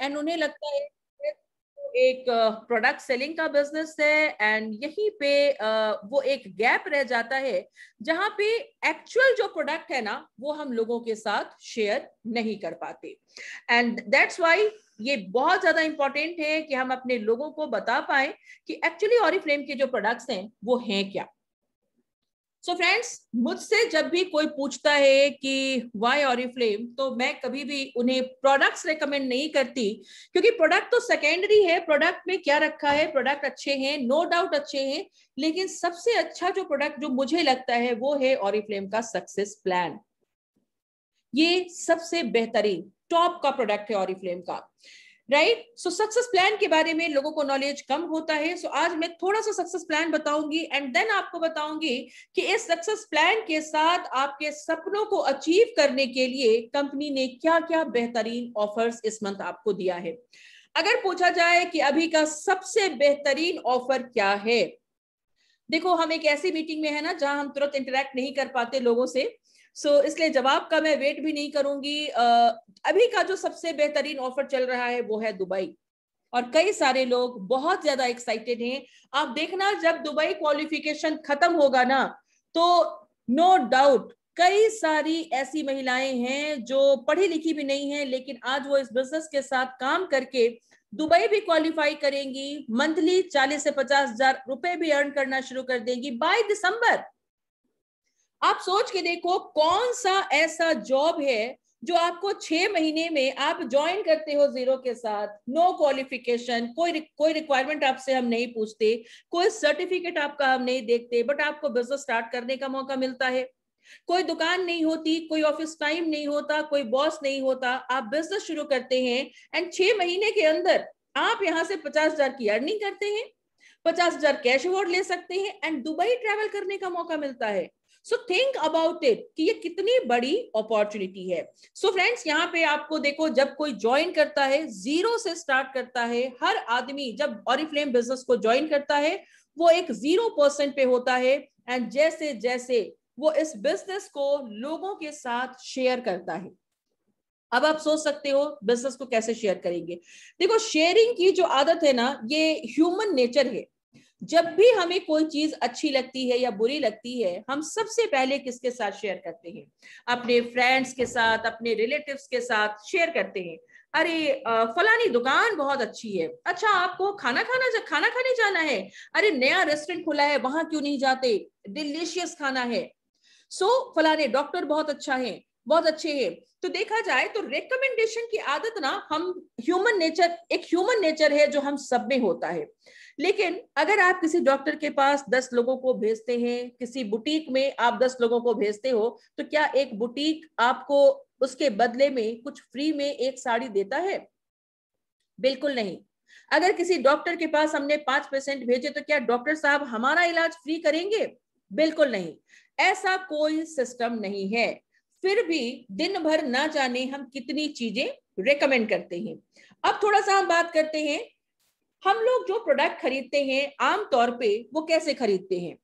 And उन्हें लगता है एक प्रोडक्ट सेलिंग का बिजनेस है एंड यहीं पे वो एक गैप रह जाता है जहां पे एक्चुअल जो प्रोडक्ट है ना वो हम लोगों के साथ शेयर नहीं कर पाते। एंड दैट्स व्हाई ये बहुत ज्यादा इंपॉर्टेंट है कि हम अपने लोगों को बता पाए कि एक्चुअली ऑरिफ्लेम के जो प्रोडक्ट्स हैं वो हैं क्या। सो फ्रेंड्स, मुझसे जब भी कोई पूछता है कि वाई ऑरिफ्लेम, तो मैं कभी भी उन्हें प्रोडक्ट्स रेकमेंड नहीं करती, क्योंकि प्रोडक्ट तो सेकेंडरी है। प्रोडक्ट में क्या रखा है, प्रोडक्ट अच्छे हैं, नो डाउट अच्छे हैं, लेकिन सबसे अच्छा जो प्रोडक्ट जो मुझे लगता है वो है ऑरिफ्लेम का सक्सेस प्लान। ये सबसे बेहतरीन टॉप का प्रोडक्ट है ऑरिफ्लेम का, राइट। सो सक्सेस प्लान के बारे में लोगों को नॉलेज कम होता है। सो आज मैं थोड़ा सा सक्सेस प्लान बताऊंगी एंड देन आपको बताऊंगी कि इस सक्सेस प्लान के साथ आपके सपनों को अचीव करने के लिए कंपनी ने क्या क्या बेहतरीन ऑफर्स इस मंथ आपको दिया है। अगर पूछा जाए कि अभी का सबसे बेहतरीन ऑफर क्या है, देखो हम एक ऐसी मीटिंग में है ना जहां हम तुरंत इंटरेक्ट नहीं कर पाते लोगों से, इसलिए जवाब का मैं वेट भी नहीं करूंगी। अभी का जो सबसे बेहतरीन ऑफर चल रहा है वो है दुबई, और कई सारे लोग बहुत ज्यादा एक्साइटेड हैं। आप देखना जब दुबई क्वालिफिकेशन खत्म होगा ना, तो नो डाउट कई सारी ऐसी महिलाएं हैं जो पढ़ी लिखी भी नहीं है, लेकिन आज वो इस बिजनेस के साथ काम करके दुबई भी क्वालिफाई करेंगी, मंथली 40 से 50,000 रुपए भी अर्न करना शुरू कर देंगी बाय दिसंबर। आप सोच के देखो कौन सा ऐसा जॉब है जो आपको 6 महीने में आप ज्वाइन करते हो जीरो के साथ, नो क्वालिफिकेशन, कोई रिक्वायरमेंट आपसे हम नहीं पूछते, कोई सर्टिफिकेट आपका हम नहीं देखते, बट आपको बिजनेस स्टार्ट करने का मौका मिलता है। कोई दुकान नहीं होती, कोई ऑफिस टाइम नहीं होता, कोई बॉस नहीं होता, आप बिजनेस शुरू करते हैं एंड 6 महीने के अंदर आप यहां से 50,000 की अर्निंग करते हैं, 50,000 कैश अवार्ड ले सकते हैं एंड दुबई ट्रैवल करने का मौका मिलता है। सो थिंक अबाउट इट कि ये कितनी बड़ी अपॉर्चुनिटी है। सो फ्रेंड्स, यहाँ पे आपको देखो, जब कोई ज्वाइन करता है, जीरो से स्टार्ट करता है, हर आदमी जब ऑरिफ्लेम बिजनेस को ज्वाइन करता है वो एक 0% पे होता है एंड जैसे जैसे वो इस बिजनेस को लोगों के साथ शेयर करता है। अब आप सोच सकते हो बिजनेस को कैसे शेयर करेंगे। देखो, शेयरिंग की जो आदत है ना, ये ह्यूमन नेचर है। जब भी हमें कोई चीज अच्छी लगती है या बुरी लगती है, हम सबसे पहले किसके साथ शेयर करते हैं? अपने फ्रेंड्स के साथ, अपने रिलेटिव्स के साथ शेयर करते हैं। अरे फलानी दुकान बहुत अच्छी है, अच्छा आपको खाना खाने जाना है, अरे नया रेस्टोरेंट खुला है वहां क्यों नहीं जाते, डिलीशियस खाना है। फलाने डॉक्टर बहुत अच्छा है, बहुत अच्छे हैं। तो देखा जाए तो रिकमेंडेशन की आदत ना, हम एक ह्यूमन नेचर है जो हम सब में होता है। लेकिन अगर आप किसी डॉक्टर के पास 10 लोगों को भेजते हैं, किसी बुटीक में आप 10 लोगों को भेजते हो, तो क्या एक बुटीक आपको उसके बदले में कुछ फ्री में एक साड़ी देता है? बिल्कुल नहीं। अगर किसी डॉक्टर के पास हमने 5% भेजे, तो क्या डॉक्टर साहब हमारा इलाज फ्री करेंगे? बिल्कुल नहीं। ऐसा कोई सिस्टम नहीं है। फिर भी दिन भर ना जाने हम कितनी चीजें रेकमेंड करते हैं। अब थोड़ा सा हम बात करते हैं, हम लोग जो प्रोडक्ट खरीदते हैं आमतौर पे वो कैसे खरीदते हैं?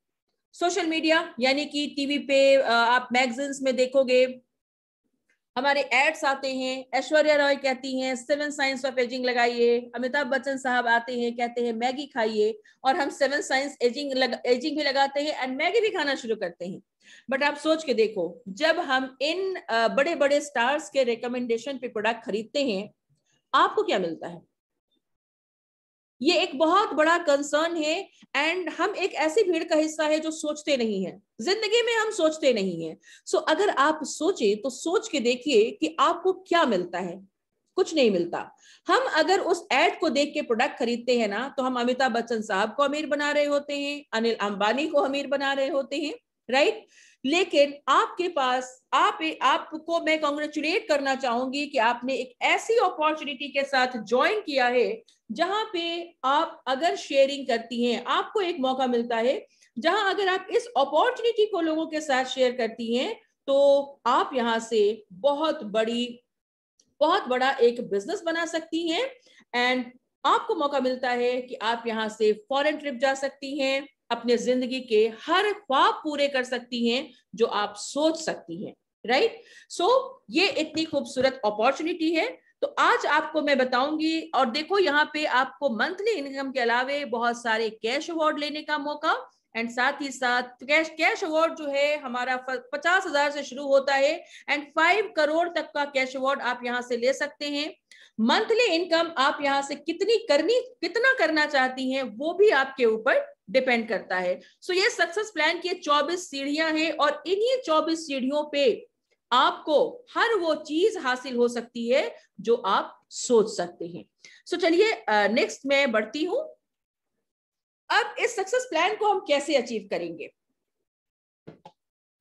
सोशल मीडिया, यानी कि टीवी पे आप मैगजीन्स में देखोगे हमारे एड्स आते हैं, ऐश्वर्या रॉय कहती हैं 7 साइंस ऑफ एजिंग लगाइए, अमिताभ बच्चन साहब आते हैं कहते हैं मैगी खाइए, और हम 7 साइंस एजिंग भी लगाते हैं एंड मैगी भी खाना शुरू करते हैं। बट आप सोच के देखो, जब हम इन बड़े बड़े स्टार्स के रिकमेंडेशन पे प्रोडक्ट खरीदते हैं, आपको क्या मिलता है? ये एक बहुत बड़ा कंसर्न है एंड हम एक ऐसी भीड़ का हिस्सा है जो सोचते नहीं है, जिंदगी में हम सोचते नहीं है। अगर आप सोचे तो सोच के देखिए कि आपको क्या मिलता है। कुछ नहीं मिलता। हम अगर उस एड को देख के प्रोडक्ट खरीदते हैं ना, तो हम अमिताभ बच्चन साहब को अमीर बना रहे होते हैं, अनिल अंबानी को अमीर बना रहे होते हैं, राइट। लेकिन आपके पास आपको मैं कॉन्ग्रेचुलेट करना चाहूंगी कि आपने एक ऐसी अपॉर्चुनिटी के साथ ज्वाइन किया है जहां पे आप अगर शेयरिंग करती हैं, आपको एक मौका मिलता है जहां अगर आप इस अपॉर्चुनिटी को लोगों के साथ शेयर करती हैं, तो आप यहां से बहुत बड़ा एक बिजनेस बना सकती हैं एंड आपको मौका मिलता है कि आप यहां से फॉरेन ट्रिप जा सकती हैं, अपने जिंदगी के हर ख्वाब पूरे कर सकती हैं जो आप सोच सकती हैं, राइट। ये इतनी खूबसूरत अपॉर्चुनिटी है। तो आज आपको मैं बताऊंगी, और देखो यहाँ पे आपको मंथली इनकम के अलावे बहुत सारे कैश अवार्ड लेने का मौका, एंड साथ ही साथ कैश अवार्ड जो है हमारा 50,000 से शुरू होता है एंड 5 करोड़ तक का कैश अवार्ड आप यहाँ से ले सकते हैं। मंथली इनकम आप यहाँ से कितना करना चाहती हैं वो भी आपके ऊपर डिपेंड करता है। सो ये सक्सेस प्लान की 24 सीढ़ियां हैं, और इन्हीं 24 सीढ़ियों पे आपको हर वो चीज हासिल हो सकती है जो आप सोच सकते हैं। सो चलिए नेक्स्ट मैं बढ़ती हूं। अब इस सक्सेस प्लान को हम कैसे अचीव करेंगे?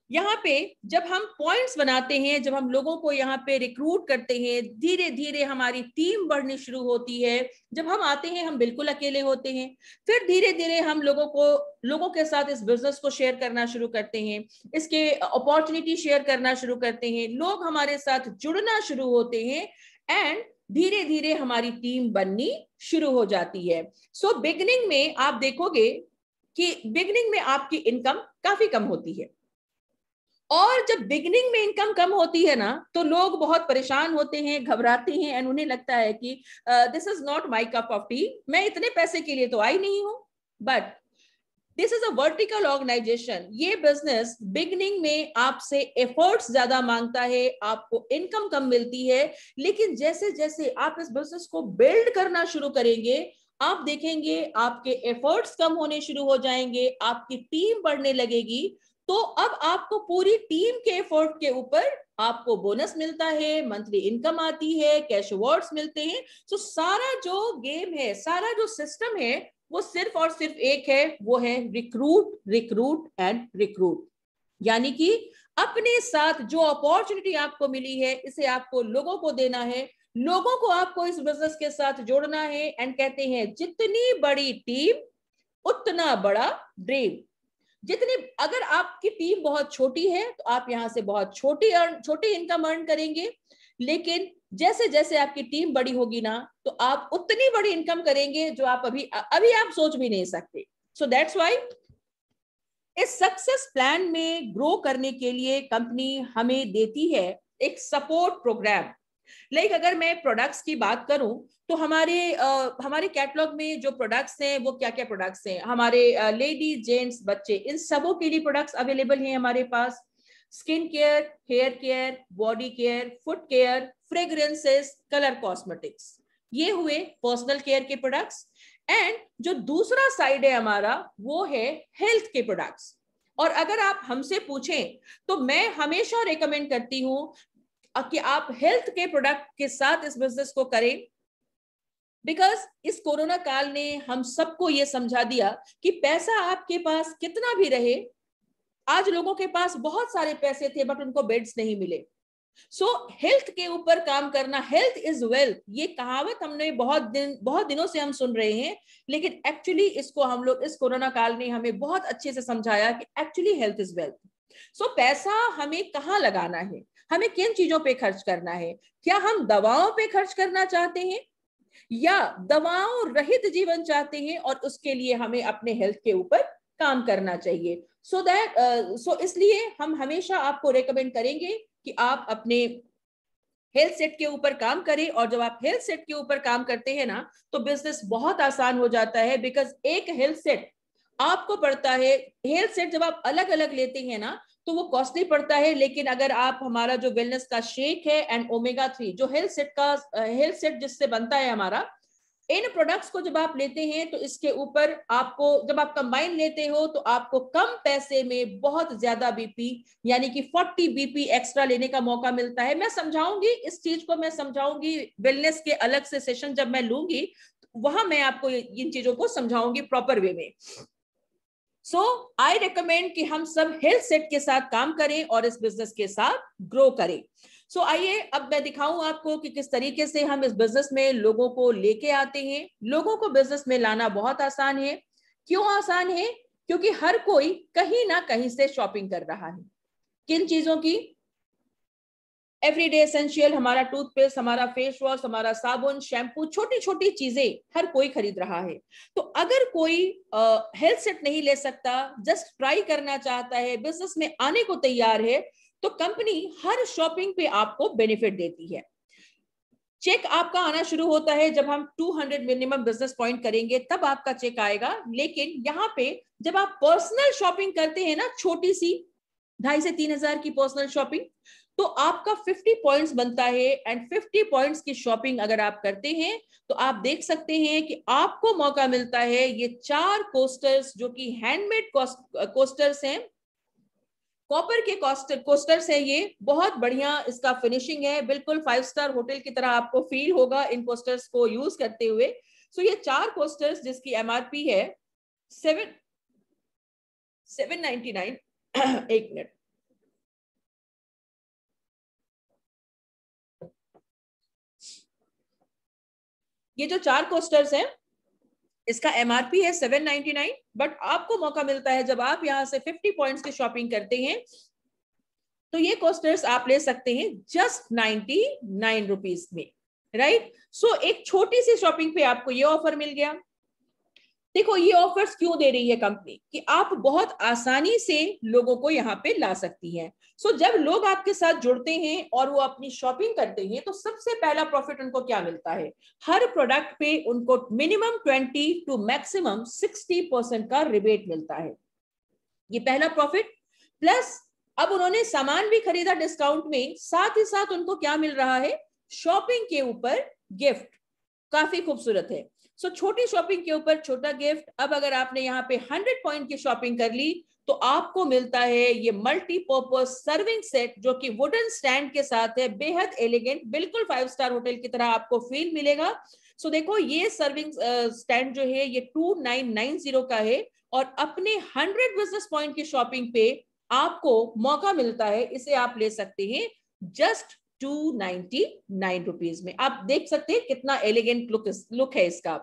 यहाँ पे जब हम पॉइंट्स बनाते हैं, जब हम लोगों को यहाँ पे रिक्रूट करते हैं, धीरे धीरे हमारी टीम बढ़नी शुरू होती है। जब हम आते हैं हम बिल्कुल अकेले होते हैं, फिर धीरे धीरे हम लोगों के साथ इस बिजनेस को शेयर करना शुरू करते हैं, इसके अपॉर्चुनिटी शेयर करना शुरू करते हैं, लोग हमारे साथ जुड़ना शुरू होते हैं, एंड धीरे धीरे हमारी टीम बननी शुरू हो जाती है। सो बिगिनिंग में आप देखोगे कि बिगिनिंग में आपकी इनकम काफी कम होती है, और जब बिगिनिंग में इनकम कम होती है ना तो लोग बहुत परेशान होते हैं, घबराते हैं, एंड उन्हें लगता है कि this is not my cup of tea, मैं इतने पैसे के लिए तो आई नहीं हूं। But this is a vertical organisation. ये बिजनेस बिगिनिंग में आपसे एफर्ट्स ज्यादा मांगता है, आपको इनकम कम मिलती है, लेकिन जैसे जैसे आप इस बिजनेस को बिल्ड करना शुरू करेंगे आप देखेंगे आपके एफर्ट्स कम होने शुरू हो जाएंगे, आपकी टीम बढ़ने लगेगी। तो अब आपको पूरी टीम के एफर्ट के ऊपर आपको बोनस मिलता है, मंथली इनकम आती है, कैश अवार्ड्स मिलते हैं। तो सारा जो गेम है, सारा जो सिस्टम है, वो सिर्फ और सिर्फ एक है, वो है रिक्रूट रिक्रूट एंड रिक्रूट। यानी कि अपने साथ जो अपॉर्चुनिटी आपको मिली है इसे आपको लोगों को देना है, लोगों को आपको इस बिजनेस के साथ जोड़ना है, एंड कहते हैं जितनी बड़ी टीम उतना बड़ा ड्रीम। अगर आपकी टीम बहुत छोटी है तो आप यहां से बहुत छोटी इनकम अर्न करेंगे, लेकिन जैसे जैसे आपकी टीम बड़ी होगी ना तो आप उतनी बड़ी इनकम करेंगे जो आप अभी आप सोच भी नहीं सकते। सो दैट्स व्हाई इस सक्सेस प्लान में ग्रो करने के लिए कंपनी हमें देती है एक सपोर्ट प्रोग्राम। अगर मैं प्रोडक्ट्स की बात करूं तो हमारे कैटलॉग में जो प्रोडक्ट्स हैं वो क्या क्या प्रोडक्ट्स हैं, हमारे लेडीज जेंट्स बच्चे इन सबों के लिए प्रोडक्ट्स अवेलेबल हैं हमारे पास। Skin care, hair care, body care, foot care, fragrances, colour cosmetics, ये हुए पर्सनल केयर के प्रोडक्ट्स। एंड जो दूसरा साइड है हमारा वो है हेल्थ के प्रोडक्ट्स। और अगर आप हमसे पूछें तो मैं हमेशा रेकमेंड करती हूं कि आप हेल्थ के प्रोडक्ट के साथ इस बिजनेस को करें, बिकॉज इस कोरोना काल ने हम सबको यह समझा दिया कि पैसा आपके पास कितना भी रहे, आज लोगों के पास बहुत सारे पैसे थे बट उनको बेड्स नहीं मिले। सो हेल्थ के ऊपर काम करना, हेल्थ इज वेल्थ, ये कहावत हमने बहुत दिनों से हम सुन रहे हैं, लेकिन एक्चुअली इसको हम लोग इस कोरोना काल ने हमें बहुत अच्छे से समझाया कि एक्चुअली हेल्थ इज वेल्थ। सो पैसा हमें कहाँ लगाना है, हमें किन चीजों पे खर्च करना है? क्या हम दवाओं पे खर्च करना चाहते हैं या दवाओं रहित जीवन चाहते हैं, और उसके लिए हमें अपने हेल्थ के ऊपर काम करना चाहिए। सो इसलिए हम हमेशा आपको रेकमेंड करेंगे कि आप अपने हेल्थ सेट के ऊपर काम करें, और जब आप हेल्थ सेट के ऊपर काम करते हैं ना तो बिजनेस बहुत आसान हो जाता है, बिकॉज एक हेल्थ सेट आपको पड़ता है, हेल्थ सेट जब आप अलग अलग लेते हैं ना तो वो कॉस्टली पड़ता है, लेकिन अगर आप हमारा जो वेलनेस का शेक है एंड ओमेगा 3 जो हेल्थ सेट जिससे बनता है हमारा, इन प्रोडक्ट्स को जब आप लेते हैं तो इसके ऊपर आपको, जब आप कंबाइन लेते हो तो आपको कम पैसे में बहुत ज्यादा बीपी यानी कि 40 बीपी एक्स्ट्रा लेने का मौका मिलता है। मैं समझाऊंगी इस चीज को, मैं समझाऊंगी वेलनेस के अलग से सेशन जब मैं लूंगी, वहां मैं आपको इन चीजों को समझाऊंगी प्रॉपर वे में। सो आई रिकमेंड कि हम सब हेल्थ सेट के साथ काम करें और इस बिजनेस के साथ ग्रो करें। सो आइए अब मैं दिखाऊं आपको कि किस तरीके से हम इस बिजनेस में लोगों को लेके आते हैं। लोगों को बिजनेस में लाना बहुत आसान है। क्यों आसान है? क्योंकि हर कोई कहीं ना कहीं से शॉपिंग कर रहा है। किन चीजों की? एवरीडे एसेंशियल, हमारा टूथपेस्ट, हमारा फेस वॉश, हमारा साबुन, शैम्पू, छोटी छोटी चीजें हर कोई खरीद रहा है। तो अगर कोई हेल्थ सेट नहीं ले सकता, जस्ट ट्राई करना चाहता है, बिजनेस में आने को तैयार है, तो कंपनी हर शॉपिंग पे आपको बेनिफिट देती है। चेक आपका आना शुरू होता है जब हम 200 मिनिमम बिजनेस पॉइंट करेंगे, तब आपका चेक आएगा। लेकिन यहाँ पे जब आप पर्सनल शॉपिंग करते हैं ना, छोटी सी 2,500 से 3,000 की पर्सनल शॉपिंग, तो आपका 50 पॉइंट्स बनता है। एंड 50 पॉइंट्स की शॉपिंग अगर आप करते हैं तो आप देख सकते हैं कि आपको मौका मिलता है ये 4 कोस्टर्स, जो कि हैंडमेड कोस्टर्स हैं, कॉपर के कोस्टर्स है। ये बहुत बढ़िया इसका फिनिशिंग है, बिल्कुल 5 स्टार होटल की तरह आपको फील होगा इन कोस्टर्स को यूज करते हुए। सो ये 4 कोस्टर्स जिसकी एमआरपी है 799। एक मिनट, ये जो 4 कोस्टर्स हैं इसका एमआरपी है 799, बट आपको मौका मिलता है जब आप यहां से 50 पॉइंट्स की शॉपिंग करते हैं तो ये कोस्टर्स आप ले सकते हैं जस्ट 99 रुपीज में, राइट। सो एक छोटी सी शॉपिंग पे आपको ये ऑफर मिल गया। देखो ये ऑफर्स क्यों दे रही है कंपनी, कि आप बहुत आसानी से लोगों को यहाँ पे ला सकती हैं। सो जब लोग आपके साथ जुड़ते हैं और वो अपनी शॉपिंग करते हैं तो सबसे पहला प्रॉफिट उनको क्या मिलता है, हर प्रोडक्ट पे उनको मिनिमम 20 टू मैक्सिमम 60% का रिबेट मिलता है। ये पहला प्रॉफिट। प्लस अब उन्होंने सामान भी खरीदा डिस्काउंट में, साथ ही साथ उनको क्या मिल रहा है, शॉपिंग के ऊपर गिफ्ट। काफी खूबसूरत है। सो छोटी शॉपिंग के ऊपर छोटा गिफ्ट। अब अगर आपने यहाँ पे 100 पॉइंट की शॉपिंग कर ली तो आपको मिलता है ये मल्टीपर्पज सर्विंग सेट, जो कि वुडन स्टैंड के साथ है, बेहद एलिगेंट, बिल्कुल 5 स्टार होटल की तरह आपको फील मिलेगा। सो देखो ये सर्विंग स्टैंड जो है ये 2990 का है, और अपने 100 बिजनेस पॉइंट की शॉपिंग पे आपको मौका मिलता है, इसे आप ले सकते हैं जस्ट 299 रुपीज में। आप देख सकते हैं कितना एलिगेंट लुक है इसका।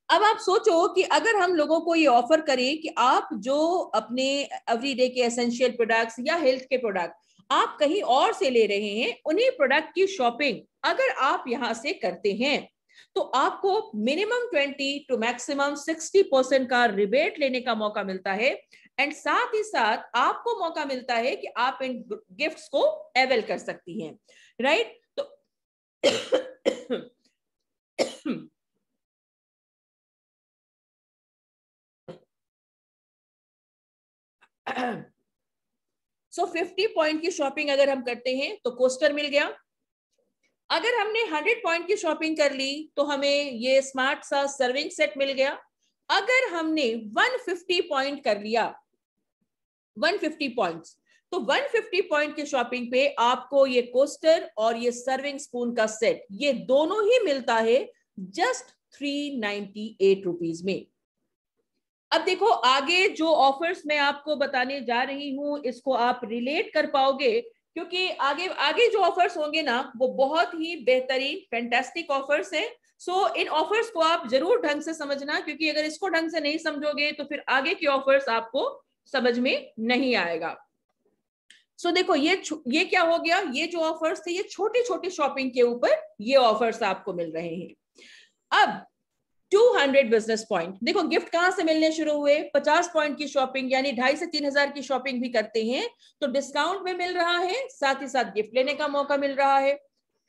अब आप सोचो कि अगर हम लोगों को ये ऑफर करें कि आप जो अपने एवरीडे के एसेंशियल प्रोडक्ट्स या हेल्थ के प्रोडक्ट आप कहीं और से ले रहे हैं, उन्हीं प्रोडक्ट की शॉपिंग अगर आप यहां से करते हैं तो आपको मिनिमम 20 टू मैक्सिमम 60% का रिबेट लेने का मौका मिलता है। एंड साथ ही साथ आपको मौका मिलता है कि आप इन गिफ्ट्स को अवेल कर सकती हैं, राइट। तो सो 50 पॉइंट की शॉपिंग अगर हम करते हैं तो कोस्टर मिल गया। अगर हमने 100 पॉइंट की शॉपिंग कर ली तो हमें ये स्मार्ट सा सर्विंग सेट मिल गया। अगर हमने 150 पॉइंट कर लिया, 150 पॉइंट्स, तो 150 पॉइंट की शॉपिंग पे आपको ये कोस्टर और ये सर्विंग स्पून का सेट, ये दोनों ही मिलता है जस्ट 398 रुपीज में। अब देखो आगे जो ऑफर्स मैं आपको बताने जा रही हूं इसको आप रिलेट कर पाओगे, क्योंकि आगे आगे जो ऑफर्स होंगे ना वो बहुत ही बेहतरीन फैंटास्टिक ऑफर्स हैं। सो इन ऑफर्स को आप जरूर ढंग से समझना, क्योंकि अगर इसको ढंग से नहीं समझोगे तो फिर आगे के ऑफर्स आपको समझ में नहीं आएगा। सो देखो ये क्या हो गया, ये जो ऑफर्स थे ये छोटी छोटी शॉपिंग के ऊपर ये ऑफर्स आपको मिल रहे हैं। अब 200 बिजनेस पॉइंट, देखो गिफ्ट कहां से मिलने शुरू हुए, 50 पॉइंट की शॉपिंग यानी 2,500 से 3,000 की शॉपिंग भी करते हैं तो डिस्काउंट में मिल रहा है, साथ ही साथ गिफ्ट लेने का मौका मिल रहा है।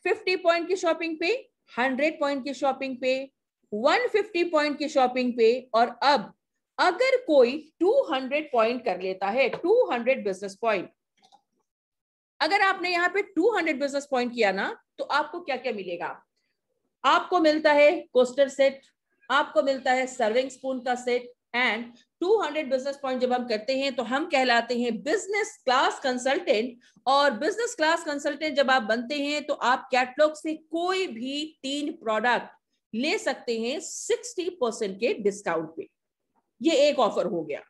50 पॉइंट की शॉपिंग पे, 100 पॉइंट की शॉपिंग पे, 150 पॉइंट की शॉपिंग पे, और अब अगर कोई 200 पॉइंट कर लेता है, 200 बिजनेस पॉइंट, अगर आपने यहाँ पे 200 बिजनेस पॉइंट किया ना तो आपको क्या क्या मिलेगा, आपको मिलता है कोस्टर सेट, आपको मिलता है सर्विंग स्पून का सेट। एंड 200 बिजनेस पॉइंट जब हम करते हैं तो हम कहलाते हैं बिजनेस क्लास कंसल्टेंट, और बिजनेस क्लास कंसल्टेंट जब आप बनते हैं तो आप कैटलॉग से कोई भी 3 प्रोडक्ट ले सकते हैं 60% के डिस्काउंट पे। ये एक ऑफर हो गया,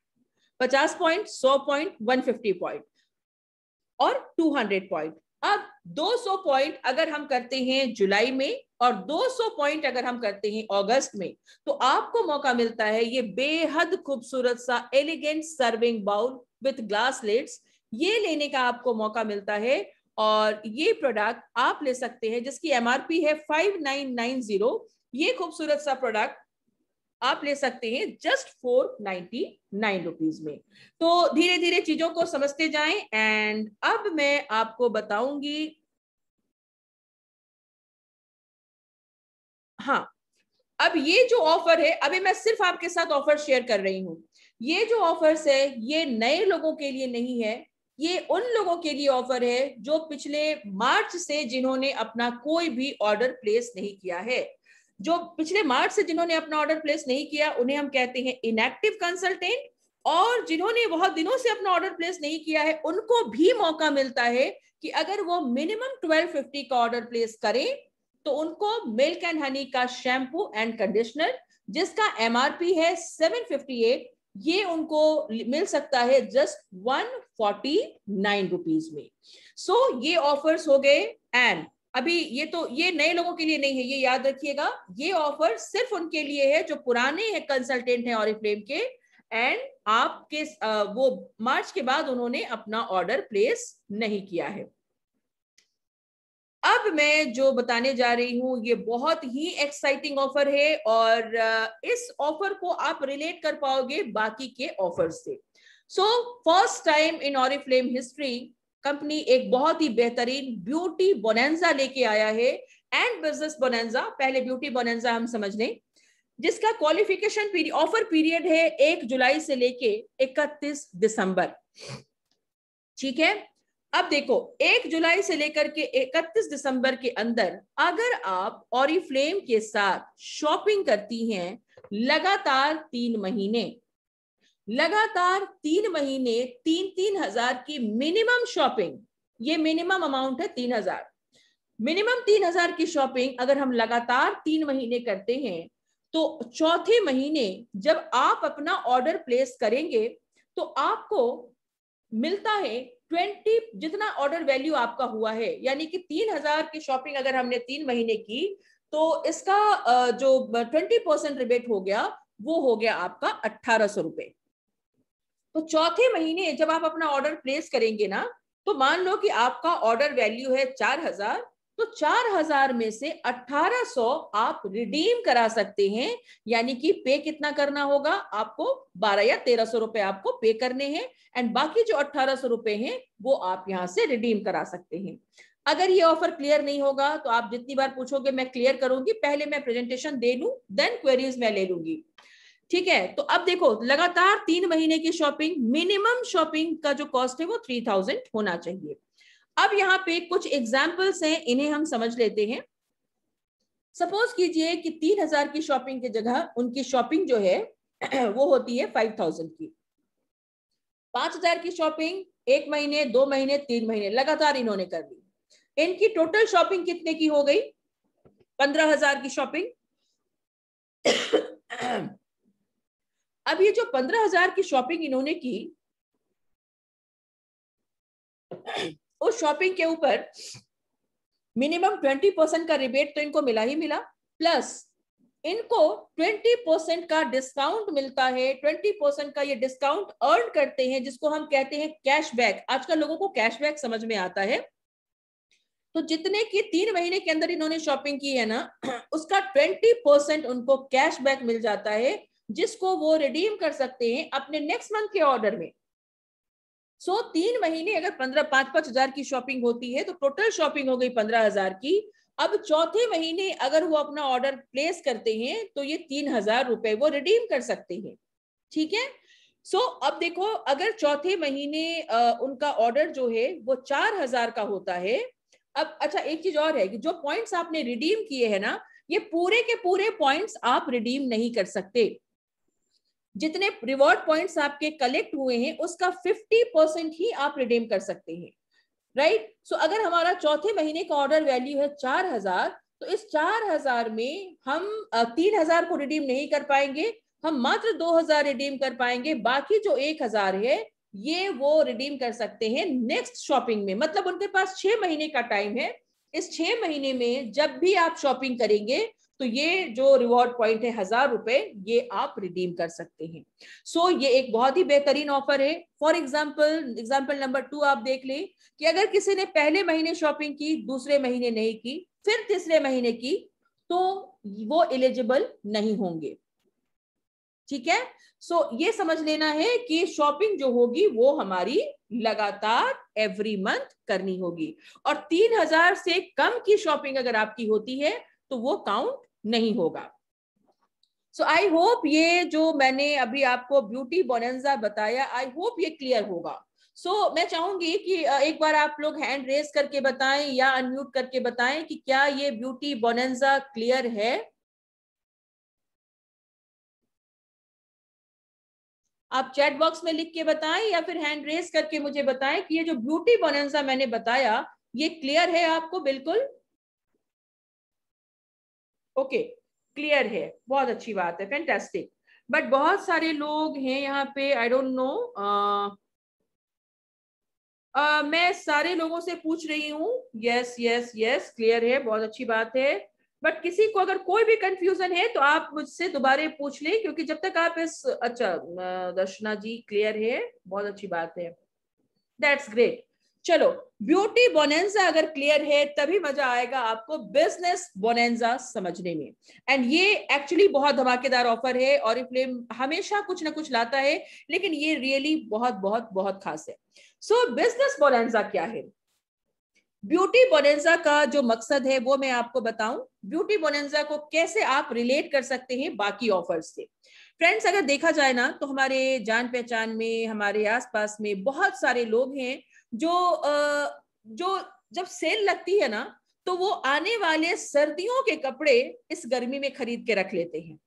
50 पॉइंट, 100 पॉइंट, 150 पॉइंट और 200 पॉइंट। अब 200 पॉइंट अगर हम करते हैं जुलाई में और 200 पॉइंट अगर हम करते हैं अगस्त में तो आपको मौका मिलता है ये बेहद खूबसूरत सा elegant serving bowl with glass lids, ये लेने का आपको मौका मिलता है। और ये प्रोडक्ट आप ले सकते हैं जिसकी एमआरपी है 5990। ये खूबसूरत सा प्रोडक्ट आप ले सकते हैं जस्ट 499 रुपीज में। तो धीरे धीरे चीजों को समझते जाएं। एंड अब मैं आपको बताऊंगी हाँ, अब ये जो ऑफर है, अभी मैं सिर्फ आपके साथ ऑफर शेयर कर रही हूँ। ये जो ऑफर्स है ये नए लोगों के लिए नहीं है, ये उन लोगों के लिए ऑफर है जो पिछले मार्च से जिन्होंने अपना कोई भी ऑर्डर प्लेस नहीं किया है। जो पिछले मार्च से जिन्होंने अपना ऑर्डर प्लेस नहीं किया उन्हें हम कहते हैं इनएक्टिव कंसल्टेंट, और जिन्होंने बहुत दिनों से अपना ऑर्डर प्लेस नहीं किया है उनको भी मौका मिलता है कि अगर वो मिनिमम 1250 का ऑर्डर प्लेस करें तो उनको मिल्क एंड हनी का शैम्पू एंड कंडीशनर जिसका एमआरपी है 758, ये उनको मिल सकता है जस्ट 149 रुपीज में। सो ये ऑफर्स हो गए। एंड अभी ये नए लोगों के लिए नहीं है, ये याद रखिएगा, ये ऑफर सिर्फ उनके लिए है जो पुराने हैं कंसल्टेंट हैं ऑरिफ्लेम के, एंड आपके वो मार्च के बाद उन्होंने अपना ऑर्डर प्लेस नहीं किया है। अब मैं जो बताने जा रही हूं ये बहुत ही एक्साइटिंग ऑफर है, और इस ऑफर को आप रिलेट कर पाओगे बाकी के ऑफर से। So first time in Oriflame history company एक बहुत ही बेहतरीन ब्यूटी बोनेंजा लेके आया है, एंड बिजनेस बोनेंजा। पहले ब्यूटी बोनेंजा हम समझ लें, जिसका क्वालिफिकेशन पीरियड, ऑफर पीरियड है 1 जुलाई से लेके 31 दिसंबर। ठीक है, अब देखो 1 जुलाई से लेकर के 31 दिसंबर के अंदर अगर आप ऑरिफ्लेम के साथ शॉपिंग करती हैं लगातार 3 महीने, लगातार 3 महीने 3,000 की मिनिमम शॉपिंग, ये मिनिमम अमाउंट है 3,000, मिनिमम 3,000 की शॉपिंग अगर हम लगातार 3 महीने करते हैं तो चौथे महीने जब आप अपना ऑर्डर प्लेस करेंगे तो आपको मिलता है 20, जितना ऑर्डर वैल्यू आपका हुआ है, यानी कि 3,000 की शॉपिंग अगर हमने 3 महीने की तो इसका जो 20% रिबेट हो गया वो हो गया आपका 1,800 रुपए। तो चौथे महीने जब आप अपना ऑर्डर प्लेस करेंगे ना, तो मान लो कि आपका ऑर्डर वैल्यू है 4,000, तो 4,000 में से 1,800 आप रिडीम करा सकते हैं, यानी कि पे कितना करना होगा आपको, 12 या 1,300 रुपए आपको पे करने हैं, एंड बाकी जो 1,800 रुपए हैं वो आप यहां से रिडीम करा सकते हैं। अगर ये ऑफर क्लियर नहीं होगा तो आप जितनी बार पूछोगे मैं क्लियर करूंगी, पहले मैं प्रेजेंटेशन दे लूं देन क्वेरीज मैं ले लूंगी। ठीक है, तो अब देखो लगातार 3 महीने की शॉपिंग, मिनिमम शॉपिंग का जो कॉस्ट है वो 3,000 होना चाहिए। अब यहाँ पे कुछ एग्जाम्पल्स हैं, इन्हें हम समझ लेते हैं। सपोज कीजिए कि 3,000 की शॉपिंग की जगह उनकी शॉपिंग जो है वो होती है 5,000 की। 5,000 की शॉपिंग 1 महीने, 2 महीने, 3 महीने लगातार इन्होंने कर ली, इनकी टोटल शॉपिंग कितने की हो गई, 15,000 की शॉपिंग। अब ये जो 15,000 की शॉपिंग इन्होंने की, उस शॉपिंग के ऊपर मिनिमम 20% का रिबेट तो इनको मिला ही मिला, प्लस इनको 20% का डिस्काउंट मिलता है। 20% का ये डिस्काउंट अर्न करते हैं जिसको हम कहते हैं कैशबैक। आजकल लोगों को कैशबैक समझ में आता है, तो जितने की 3 महीने के अंदर इन्होंने शॉपिंग की है ना, उसका 20% उनको कैशबैक मिल जाता है, जिसको वो रिडीम कर सकते हैं अपने नेक्स्ट मंथ के ऑर्डर में। सो 3 महीने अगर 5,500 हजार की शॉपिंग होती है तो टोटल शॉपिंग हो गई 15,000 की। अब चौथे महीने अगर वो अपना ऑर्डर प्लेस करते हैं तो ये 3,000 रुपए वो रिडीम कर सकते हैं। ठीक है, सो अब देखो अगर चौथे महीने उनका ऑर्डर जो है वो 4,000 का होता है। अब अच्छा एक चीज और है कि जो पॉइंट्स आपने रिडीम किए हैं ना, ये पूरे के पूरे पॉइंट्स आप रिडीम नहीं कर सकते। जितने रिवॉर्ड पॉइंट्स आपके कलेक्ट हुए हैं उसका 50% ही आप रिडीम कर सकते हैं, राइट। सो अगर हमारा चौथे महीने का ऑर्डर वैल्यू है 4,000, तो इस 4,000 में हम 3,000 को रिडीम नहीं कर पाएंगे, हम मात्र 2,000 रिडीम कर पाएंगे। बाकी जो 1,000 है ये वो रिडीम कर सकते हैं नेक्स्ट शॉपिंग में। मतलब उनके पास 6 महीने का टाइम है। इस 6 महीने में जब भी आप शॉपिंग करेंगे तो ये जो रिवॉर्ड पॉइंट है 1,000 रुपए, ये आप रिडीम कर सकते हैं। सो ये एक बहुत ही बेहतरीन ऑफर है। फॉर एग्जाम्पल नंबर 2 आप देख लें कि अगर किसी ने पहले महीने शॉपिंग की, दूसरे महीने नहीं की, फिर तीसरे महीने की, तो वो एलिजिबल नहीं होंगे। ठीक है, सो ये समझ लेना है कि शॉपिंग जो होगी वो हमारी लगातार एवरी मंथ करनी होगी, और 3,000 से कम की शॉपिंग अगर आपकी होती है तो वो काउंट नहीं होगा। सो आई होप ये जो मैंने अभी आपको ब्यूटी बोनेंजा बताया, आई होप ये क्लियर होगा। मैं चाहूंगी कि एक बार आप लोग हैंड रेज करके बताएं या अनम्यूट करके बताएं कि क्या ये ब्यूटी बोनेंजा क्लियर है। आप चैट बॉक्स में लिख के बताएं या फिर हैंड रेज करके मुझे बताएं कि ये जो ब्यूटी बोनेंजा मैंने बताया ये क्लियर है आपको बिल्कुल। ओके, क्लियर है, बहुत अच्छी बात है, फैंटास्टिक। बट बहुत सारे लोग हैं यहाँ पे, आई डोंट नो, मैं सारे लोगों से पूछ रही हूँ। यस यस यस, क्लियर है, बहुत अच्छी बात है। बट किसी को अगर कोई भी कंफ्यूजन है तो आप मुझसे दोबारा पूछ लें, क्योंकि जब तक आप इस, अच्छा दर्शना जी क्लियर है, बहुत अच्छी बात है, दैट्स ग्रेट। चलो, ब्यूटी बोनेंजा अगर क्लियर है तभी मजा आएगा आपको बिजनेस बोनेंजा समझने में। एंड ये एक्चुअली बहुत धमाकेदार ऑफर है, ऑरिफ्लेम हमेशा कुछ ना कुछ लाता है, लेकिन ये रियली बहुत बहुत बहुत खास है। बिजनेस बोनेंजा क्या है? ब्यूटी बोनेंजा का जो मकसद है वो मैं आपको बताऊं, ब्यूटी बोनेंजा को कैसे आप रिलेट कर सकते हैं बाकी ऑफर्स से। फ्रेंड्स, अगर देखा जाए ना तो हमारे जान पहचान में, हमारे आसपास में बहुत सारे लोग हैं जो जब सेल लगती है ना तो वो आने वाले सर्दियों के कपड़े इस गर्मी में खरीद के रख लेते हैं।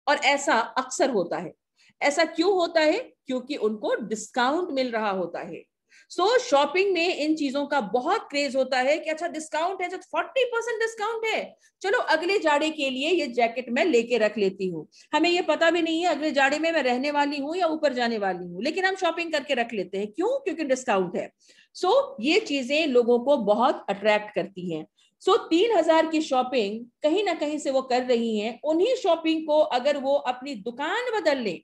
और ऐसा अक्सर होता है। ऐसा क्यों होता है? क्योंकि उनको डिस्काउंट मिल रहा होता है। शॉपिंग में इन चीजों का बहुत क्रेज होता है कि अच्छा डिस्काउंट है, 40% डिस्काउंट है, चलो अगले जाड़े के लिए ये जैकेट मैं लेके रख लेती हूँ। हमें ये पता भी नहीं है अगले जाड़े में मैं रहने वाली हूँ या ऊपर जाने वाली हूँ, लेकिन हम शॉपिंग करके रख लेते हैं। क्यों? क्योंकि डिस्काउंट है। ये चीजें लोगों को बहुत अट्रैक्ट करती हैं। 3,000 की शॉपिंग कहीं ना कहीं से वो कर रही हैं। उन्हीं शॉपिंग को अगर वो अपनी दुकान बदल ले,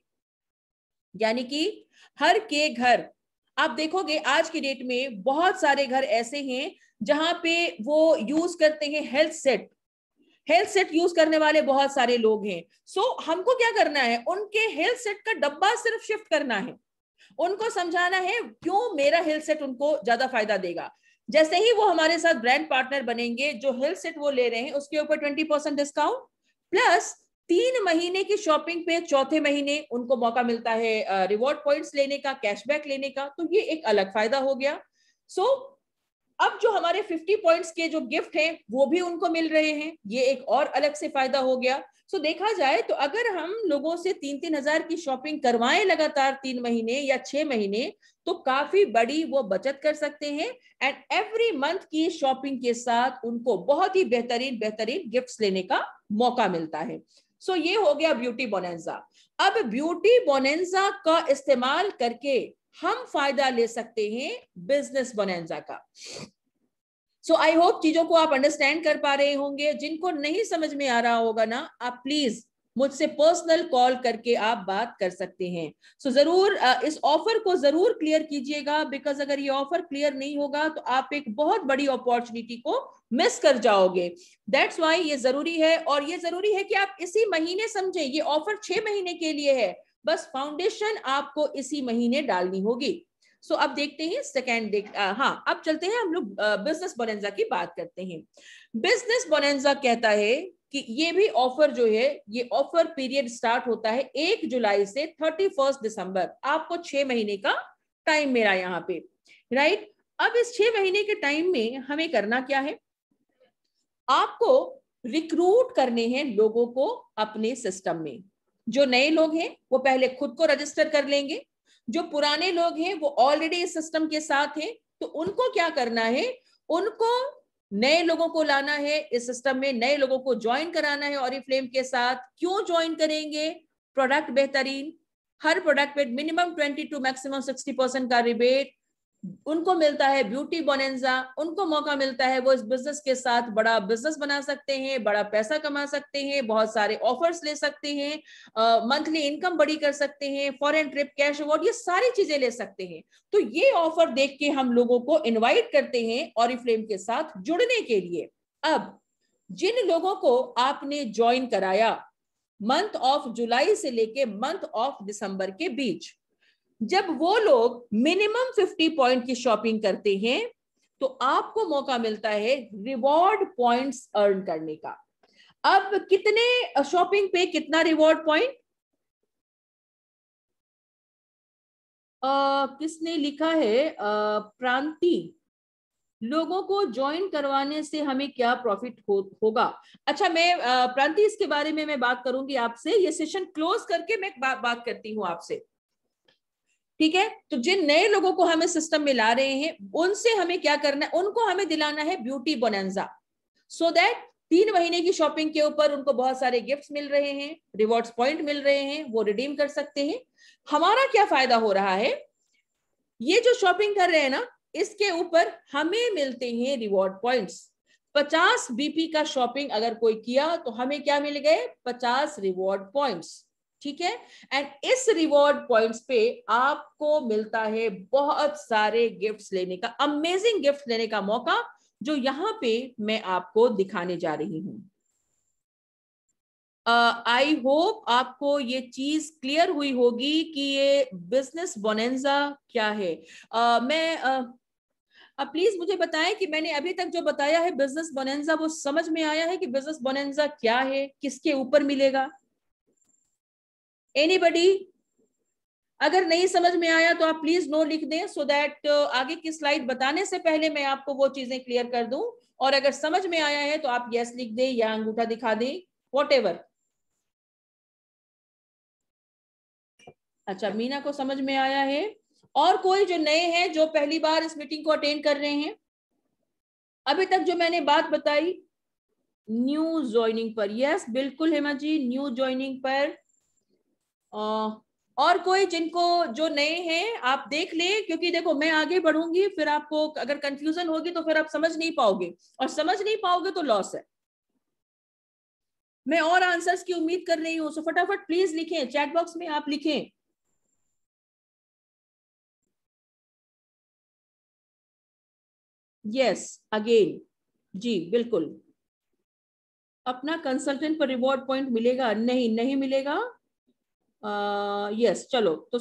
यानी कि हर के घर, आप देखोगे आज की डेट में बहुत सारे घर ऐसे हैं जहां पे वो यूज करते हैं health set. Health set use करने वाले बहुत सारे लोग हैं। हमको क्या करना है, उनके हेल्थ सेट का डब्बा सिर्फ शिफ्ट करना है, उनको समझाना है क्यों मेरा हेल्थ सेट उनको ज्यादा फायदा देगा। जैसे ही वो हमारे साथ ब्रांड पार्टनर बनेंगे, जो हेल्थ सेट वो ले रहे हैं उसके ऊपर 20% डिस्काउंट प्लस 3 महीने की शॉपिंग पे चौथे महीने उनको मौका मिलता है रिवॉर्ड पॉइंट्स लेने का, कैशबैक लेने का। तो ये एक अलग फायदा हो गया। अब जो हमारे 50 पॉइंट्स के जो गिफ्ट हैं वो भी उनको मिल रहे हैं, ये एक और अलग से फायदा हो गया। देखा जाए तो अगर हम लोगों से 3-3 हजार की शॉपिंग करवाएं लगातार 3 महीने या 6 महीने, तो काफी बड़ी वो बचत कर सकते हैं। एंड एवरी मंथ की शॉपिंग के साथ उनको बहुत ही बेहतरीन बेहतरीन गिफ्ट्स लेने का मौका मिलता है। ये हो गया ब्यूटी बोनेंजा। अब ब्यूटी बोनेंजा का इस्तेमाल करके हम फायदा ले सकते हैं बिजनेस बोनेंजा का। आई होप चीजों को आप अंडरस्टैंड कर पा रहे होंगे। जिनको नहीं समझ में आ रहा होगा ना, आप प्लीज मुझसे पर्सनल कॉल करके आप बात कर सकते हैं। जरूर इस ऑफर को जरूर क्लियर कीजिएगा, बिकॉज अगर ये ऑफर क्लियर नहीं होगा तो आप एक बहुत बड़ी अपॉर्चुनिटी को मिस कर जाओगे। दैट्स वाई ये जरूरी है, और ये जरूरी है कि आप इसी महीने समझें। ये ऑफर 6 महीने के लिए है, बस फाउंडेशन आपको इसी महीने डालनी होगी। अब देखते हैं सेकेंड हाँ, अब चलते हैं हम लोग बिजनेस बोनेंजा की बात करते हैं। बिजनेस बोनेंजा कहता है कि ये भी ऑफर जो है, ये ऑफर पीरियड स्टार्ट होता है 1 जुलाई से 31 दिसंबर। आपको 6 महीने का टाइम मेरा यहाँ पे, राइट। अब इस 6 महीने के टाइम में हमें करना क्या है? आपको रिक्रूट करने हैं लोगों को अपने सिस्टम में। जो नए लोग हैं वो पहले खुद को रजिस्टर कर लेंगे, जो पुराने लोग हैं वो ऑलरेडी इस सिस्टम के साथ हैं। तो उनको क्या करना है, उनको नए लोगों को लाना है इस सिस्टम में, नए लोगों को ज्वाइन कराना है ऑरिफ्लेम के साथ। क्यों ज्वाइन करेंगे? प्रोडक्ट बेहतरीन, हर प्रोडक्ट पे मिनिमम 20 टू मैक्सिमम 60% का रिबेट, उनको मिलता है ब्यूटी बोनेंजा, उनको मौका मिलता है वो इस बिजनेस के साथ बड़ा बिजनेस बना सकते हैं, बड़ा पैसा कमा सकते हैं, बहुत सारे ऑफर्स ले सकते हैं, मंथली इनकम बड़ी कर सकते हैं, फॉरेन ट्रिप, कैश अवार्ड, ये सारी चीजें ले सकते हैं। तो ये ऑफर देख के हम लोगों को इनवाइट करते हैं ऑरिफ्लेम के साथ जुड़ने के लिए। अब जिन लोगों को आपने ज्वाइन कराया मंथ ऑफ जुलाई से लेके मंथ ऑफ दिसंबर के बीच, जब वो लोग मिनिमम 50 पॉइंट की शॉपिंग करते हैं तो आपको मौका मिलता है रिवॉर्ड पॉइंट्स अर्न करने का। अब कितने शॉपिंग पे कितना रिवॉर्ड पॉइंट? किसने लिखा है? प्रांति, लोगों को ज्वाइन करवाने से हमें क्या प्रॉफिट होगा? अच्छा, मैं प्रांति इसके बारे में मैं बात करूंगी आपसे, ये सेशन क्लोज करके मैं बात करती हूँ आपसे, ठीक है? तो जिन नए लोगों को हमें सिस्टम में ला रहे हैं, उनसे हमें क्या करना है, उनको हमें दिलाना है ब्यूटी बोनेंजा, सो दैट 3 महीने की शॉपिंग के ऊपर उनको बहुत सारे गिफ्ट्स मिल रहे हैं, रिवॉर्ड्स पॉइंट मिल रहे हैं, वो रिडीम कर सकते हैं। हमारा क्या फायदा हो रहा है? ये जो शॉपिंग कर रहे हैं ना, इसके ऊपर हमें मिलते हैं रिवॉर्ड पॉइंट्स। 50 बीपी का शॉपिंग अगर कोई किया तो हमें क्या मिल गए? 50 रिवॉर्ड पॉइंट्स, ठीक है? एंड इस रिवॉर्ड पॉइंट्स पे आपको मिलता है बहुत सारे गिफ्ट्स लेने का, अमेजिंग गिफ्ट लेने का मौका, जो यहां पे मैं आपको दिखाने जा रही हूं। आई होप आपको ये चीज क्लियर हुई होगी कि ये बिजनेस बोनेंजा क्या है। अब प्लीज मुझे बताएं कि मैंने अभी तक जो बताया है बिजनेस बोनेंजा, वो समझ में आया है कि बिजनेस बोनेंजा क्या है, किसके ऊपर मिलेगा? एनीबडी? अगर नहीं समझ में आया तो आप प्लीज नो लिख दें, सो दैट आगे की स्लाइड बताने से पहले मैं आपको वो चीजें क्लियर कर दूं। और अगर समझ में आया है तो आप यस लिख दें या अंगूठा दिखा दें, व्हाटएवर। अच्छा, मीना को समझ में आया है। और कोई जो नए हैं, जो पहली बार इस मीटिंग को अटेंड कर रहे हैं? अभी तक जो मैंने बात बताई, न्यू ज्वाइनिंग पर, यस बिल्कुल हेमा जी, न्यू ज्वाइनिंग पर। और कोई जिनको, जो नए हैं, आप देख लें, क्योंकि देखो मैं आगे बढ़ूंगी, फिर आपको अगर कंफ्यूजन होगी तो फिर आप समझ नहीं पाओगे, और समझ नहीं पाओगे तो लॉस है। मैं और आंसर्स की उम्मीद कर रही हूं, सो फटाफट प्लीज लिखें, चैट बॉक्स में आप लिखें। यस, अगेन, जी बिल्कुल। अपना कंसल्टेंट पर रिवॉर्ड पॉइंट मिलेगा? नहीं, नहीं मिलेगा। यस, चलो तो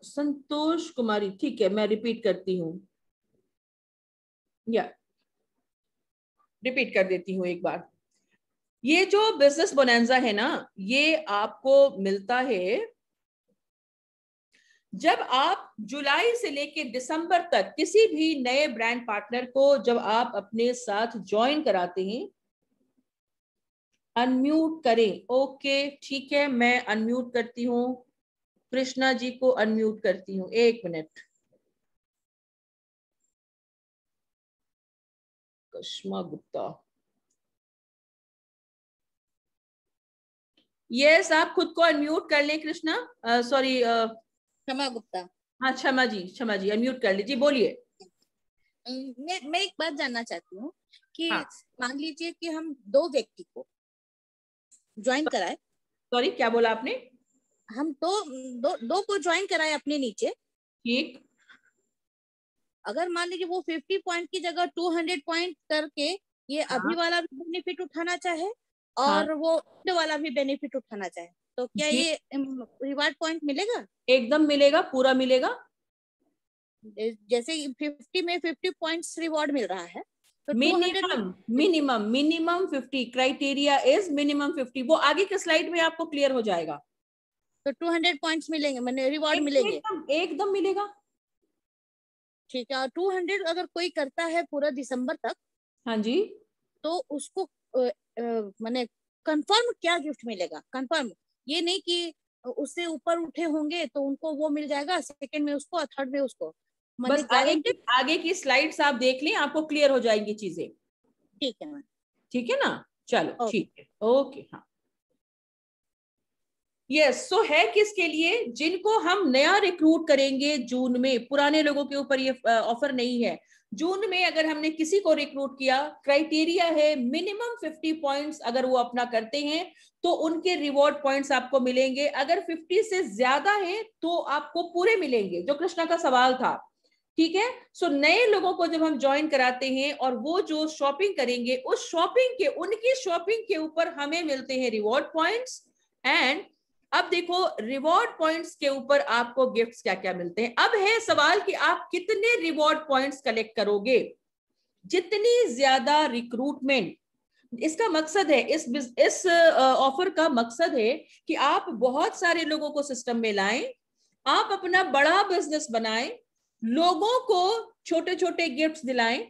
संतोष कुमारी, ठीक है, मैं रिपीट करती हूँ, या रिपीट कर देती हूँ एक बार। ये जो बिजनेस बोनेंजा है ना, ये आपको मिलता है जब आप जुलाई से लेके दिसंबर तक किसी भी नए ब्रांड पार्टनर को जब आप अपने साथ ज्वाइन कराते हैं। अनम्यूट करें, ओके ठीक है, मैं अनम्यूट करती हूँ, कृष्णा जी को अनम्यूट करती हूँ, 1 मिनट। कश्मा गुप्ता, यस, आप खुद को अनम्यूट कर लें कृष्णा, सॉरी, क्षमा गुप्ता। हाँ क्षमा जी, क्षमा जी, अनम्यूट कर लीजिए, बोलिए। मैं एक बात जानना चाहती हूँ कि हाँ, मान लीजिए कि हम 2 व्यक्ति को ज्वाइन कराए। सॉरी, क्या बोला आपने? हम दो को ज्वाइन कराए अपने नीचे। ठीक, अगर मान लीजिए वो 50 पॉइंट की जगह 200 पॉइंट करके ये अभी हाँ, वाला भी बेनिफिट उठाना चाहे हाँ और वो वाला भी बेनिफिट उठाना चाहे, तो क्या जी, ये रिवार्ड पॉइंट मिलेगा? एकदम मिलेगा, पूरा मिलेगा। जैसे 50 में 50 पॉइंट्स रिवॉर्ड मिल रहा है, तो 200 में minimum minimum 50, criteria is minimum 50, वो आगे के स्लाइड में आपको क्लियर हो जाएगा। तो 200 पॉइंट्स मिलेंगे, मैंने रिवॉर्ड मिलेंगे। एकदम एकदम मिलेगा। ठीक है, और 200 अगर कोई करता है पूरा दिसंबर तक, हाँ जी, तो उसको मैंने कंफर्म क्या गिफ्ट मिलेगा? कंफर्म, ये नहीं कि उससे ऊपर उठे होंगे तो उनको वो मिल जाएगा, सेकंड में उसको और थर्ड में उसको, मैंने बस गारंटेड। आगे की स्लाइड्स आप देख लें, आपको क्लियर हो जाएंगी चीजें। ठीक है मैम। ठीक है ना, चलो ओके। ठीक है, ओके, हाँ। यस, सो है किसके लिए? जिनको हम नया रिक्रूट करेंगे जून में, पुराने लोगों के ऊपर ये ऑफर नहीं है। जून में अगर हमने किसी को रिक्रूट किया, क्राइटेरिया है मिनिमम 50 पॉइंट्स अगर वो अपना करते हैं तो उनके रिवॉर्ड पॉइंट्स आपको मिलेंगे। अगर 50 से ज्यादा है तो आपको पूरे मिलेंगे, जो कृष्णा का सवाल था, ठीक है? सो नए लोगों को जब हम ज्वाइन कराते हैं और वो जो शॉपिंग करेंगे, उस शॉपिंग के, उनकी शॉपिंग के ऊपर हमें मिलते हैं रिवॉर्ड पॉइंट्स। एंड अब देखो, रिवॉर्ड पॉइंट्स के ऊपर आपको गिफ्ट्स क्या क्या मिलते हैं। अब है सवाल कि आप कितने रिवॉर्ड पॉइंट्स कलेक्ट करोगे। जितनी ज्यादा रिक्रूटमेंट, इसका मकसद है, इस ऑफर का मकसद है कि आप बहुत सारे लोगों को सिस्टम में लाएं, आप अपना बड़ा बिजनेस बनाएं, लोगों को छोटे छोटे गिफ्ट्स दिलाएं,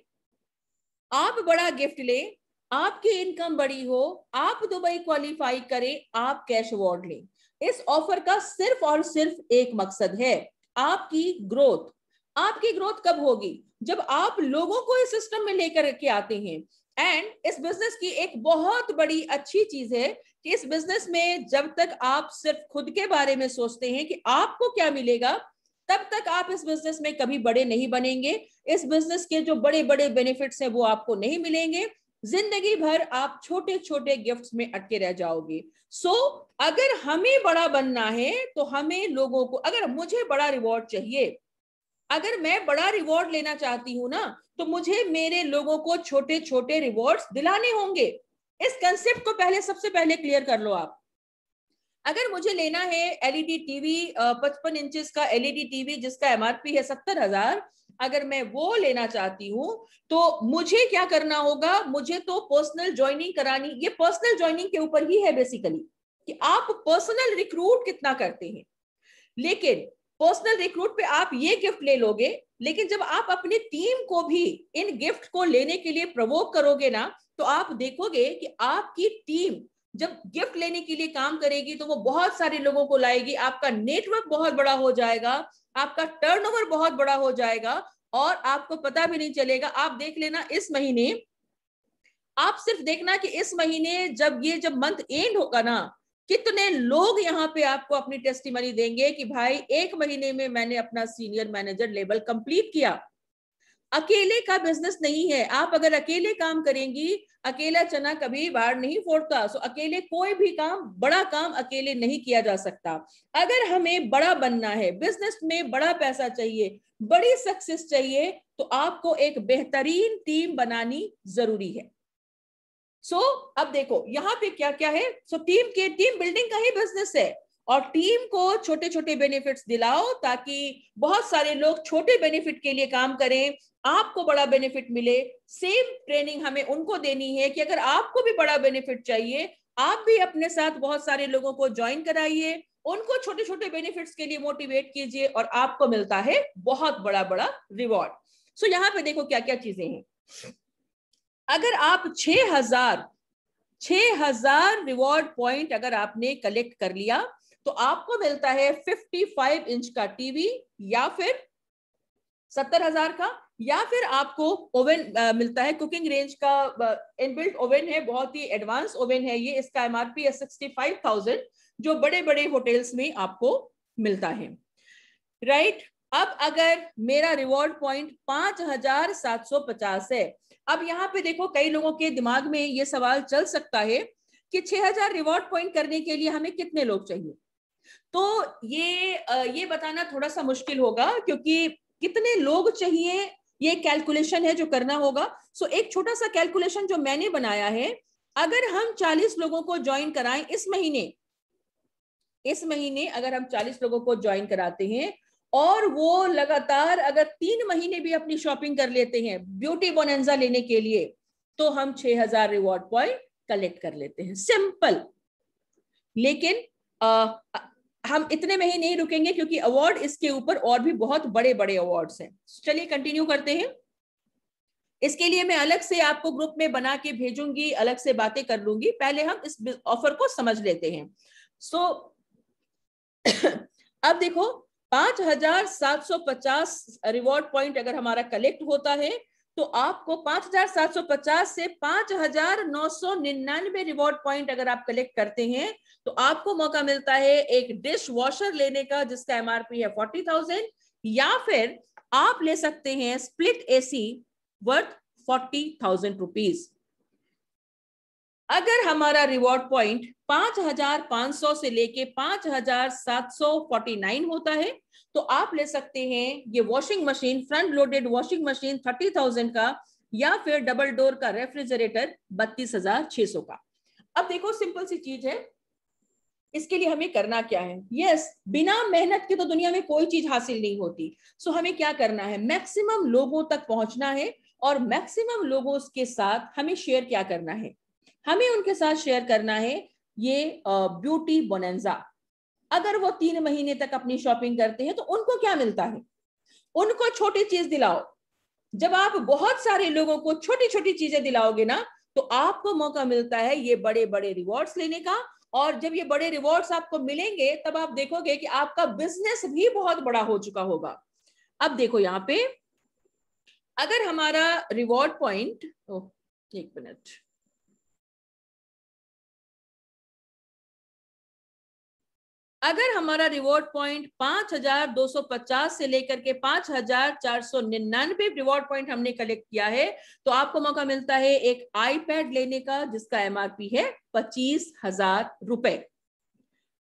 आप बड़ा गिफ्ट लें, आपकी इनकम बड़ी हो, आप दुबई क्वालिफाई करें, आप कैश अवार्ड लें। इस ऑफर का सिर्फ और सिर्फ एक मकसद है, आपकी ग्रोथ। आपकी ग्रोथ कब होगी? जब आप लोगों को इस सिस्टम में लेकर के आते हैं। एंड इस बिजनेस की एक बहुत बड़ी अच्छी चीज है कि इस बिजनेस में जब तक आप सिर्फ खुद के बारे में सोचते हैं कि आपको क्या मिलेगा, तब तक आप इस बिजनेस में कभी बड़े नहीं बनेंगे। इस बिजनेस के जो बड़े बड़े बेनिफिट्स हैं वो आपको नहीं मिलेंगे। जिंदगी भर आप छोटे छोटे गिफ्ट्स में अटके रह जाओगे। अगर हमें बड़ा बनना है तो हमें लोगों को, अगर मुझे बड़ा रिवॉर्ड चाहिए, अगर मैं बड़ा रिवॉर्ड लेना चाहती हूं ना, तो मुझे मेरे लोगों को छोटे छोटे रिवॉर्ड्स दिलाने होंगे। इस कंसेप्ट को पहले, सबसे पहले क्लियर कर लो आप। अगर मुझे लेना है एलईडी टीवी, 55 इंचेस का एलईडी टीवी जिसका एमआरपी है 70,000, अगर मैं वो लेना चाहती हूं तो मुझे क्या करना होगा? मुझे तो पर्सनल ज्वाइनिंग करानी। ये पर्सनल ज्वाइनिंग के ऊपर ही है बेसिकली, कि आप पर्सनल रिक्रूट कितना करते हैं। लेकिन पर्सनल रिक्रूट पे आप ये गिफ्ट ले लोगे, लेकिन जब आप अपनी टीम को भी इन गिफ्ट को लेने के लिए प्रवोक करोगे ना, तो आप देखोगे कि आपकी टीम जब गिफ्ट लेने के लिए काम करेगी तो वो बहुत सारे लोगों को लाएगी, आपका नेटवर्क बहुत बड़ा हो जाएगा, आपका टर्नओवर बहुत बड़ा हो जाएगा, और आपको पता भी नहीं चलेगा। आप देख लेना इस महीने, आप सिर्फ देखना कि इस महीने जब मंथ एंड होगा ना, कितने लोग यहाँ पे आपको अपनी टेस्टिमनी देंगे कि भाई 1 महीने में मैंने अपना सीनियर मैनेजर लेवल कंप्लीट किया। अकेले का बिजनेस नहीं है। आप अगर अकेले काम करेंगी, अकेला चना कभी बाढ़ नहीं फोड़ता। सो अकेले कोई भी काम, बड़ा काम अकेले नहीं किया जा सकता। अगर हमें बड़ा बनना है, बिजनेस में बड़ा पैसा चाहिए, बड़ी सक्सेस चाहिए, तो आपको एक बेहतरीन टीम बनानी जरूरी है। अब देखो यहाँ पे क्या क्या है। टीम बिल्डिंग का ही बिजनेस है, और टीम को छोटे छोटे बेनिफिट्स दिलाओ ताकि बहुत सारे लोग छोटे बेनिफिट के लिए काम करें, आपको बड़ा बेनिफिट मिले। सेम ट्रेनिंग हमें उनको देनी है कि अगर आपको भी बड़ा बेनिफिट चाहिए, आप भी अपने साथ बहुत सारे लोगों को ज्वाइन कराइए, उनको छोटे छोटे बेनिफिट्स के लिए मोटिवेट कीजिए, और आपको मिलता है बहुत बड़ा बड़ा रिवॉर्ड। यहाँ पे देखो क्या क्या चीजें हैं। अगर आप 6,000 रिवॉर्ड पॉइंट अगर आपने कलेक्ट कर लिया, तो आपको मिलता है 55 इंच का टीवी, या फिर 70,000 का, या फिर आपको ओवन मिलता है, कुकिंग रेंज का इनबिल्ट ओवन है, बहुत ही एडवांस ओवन है ये। इसका एमआरपी है 65,000, जो बड़े बड़े होटल्स में आपको मिलता है, राइट। अब अगर मेरा रिवॉर्ड पॉइंट 5,750 है, अब यहाँ पे देखो कई लोगों के दिमाग में ये सवाल चल सकता है कि 6,000 रिवॉर्ड पॉइंट करने के लिए हमें कितने लोग चाहिए। तो ये बताना थोड़ा सा मुश्किल होगा, क्योंकि कितने लोग चाहिए ये कैलकुलेशन है जो करना होगा। एक छोटा सा कैलकुलेशन जो मैंने बनाया है, अगर हम 40 लोगों को ज्वाइन कराएं इस महीने अगर हम 40 लोगों को ज्वाइन कराते हैं, और वो लगातार अगर 3 महीने भी अपनी शॉपिंग कर लेते हैं ब्यूटी बोनेंजा लेने के लिए, तो हम 6,000 रिवॉर्ड पॉइंट कलेक्ट कर लेते हैं। सिंपल। लेकिन हम इतने में ही नहीं रुकेंगे, क्योंकि अवार्ड इसके ऊपर और भी बहुत बड़े बड़े अवार्ड्स हैं। चलिए कंटिन्यू करते हैं। इसके लिए मैं अलग से आपको ग्रुप में बना के भेजूंगी, अलग से बातें कर लूंगी। पहले हम इस ऑफर को समझ लेते हैं। अब देखो 5,750 रिवॉर्ड पॉइंट अगर हमारा कलेक्ट होता है, तो आपको 5,750 से 5,999 रिवॉर्ड पॉइंट अगर आप कलेक्ट करते हैं, तो आपको मौका मिलता है एक डिश वॉशर लेने का जिसका एमआरपी है 40,000, या फिर आप ले सकते हैं स्प्लिट एसी वर्थ 40,000 रुपीज। अगर हमारा रिवॉर्ड पॉइंट 5,500 से लेके 5,749 होता है, तो आप ले सकते हैं ये washing machine, front loaded washing machine 30,000 का, या फिर डबल डोर का रेफ्रिजरेटर 32,600 का। अब देखो सिंपल सी चीज है, इसके लिए हमें करना क्या है। यस, बिना मेहनत के तो दुनिया में कोई चीज हासिल नहीं होती। हमें क्या करना है, मैक्सिमम लोगों तक पहुंचना है, और मैक्सिमम लोगों के साथ हमें शेयर क्या करना है। हमें उनके साथ शेयर करना है ये ब्यूटी बोनेंजा। अगर वो 3 महीने तक अपनी शॉपिंग करते हैं तो उनको क्या मिलता है? उनको छोटी चीज दिलाओ। जब आप बहुत सारे लोगों को छोटी छोटी चीजें दिलाओगे ना, तो आपको मौका मिलता है ये बड़े बड़े रिवॉर्ड्स लेने का। और जब ये बड़े रिवॉर्ड्स आपको मिलेंगे, तब आप देखोगे कि आपका बिजनेस भी बहुत बड़ा हो चुका होगा। अब देखो यहाँ पे, अगर हमारा रिवॉर्ड पॉइंट, एक मिनट, अगर हमारा रिवॉर्ड पॉइंट 5250 से लेकर के 5499 रिवॉर्ड पॉइंट हमने कलेक्ट किया है, तो आपको मौका मिलता है एक आईपैड लेने का, जिसका एमआरपी है 25,000 रुपए।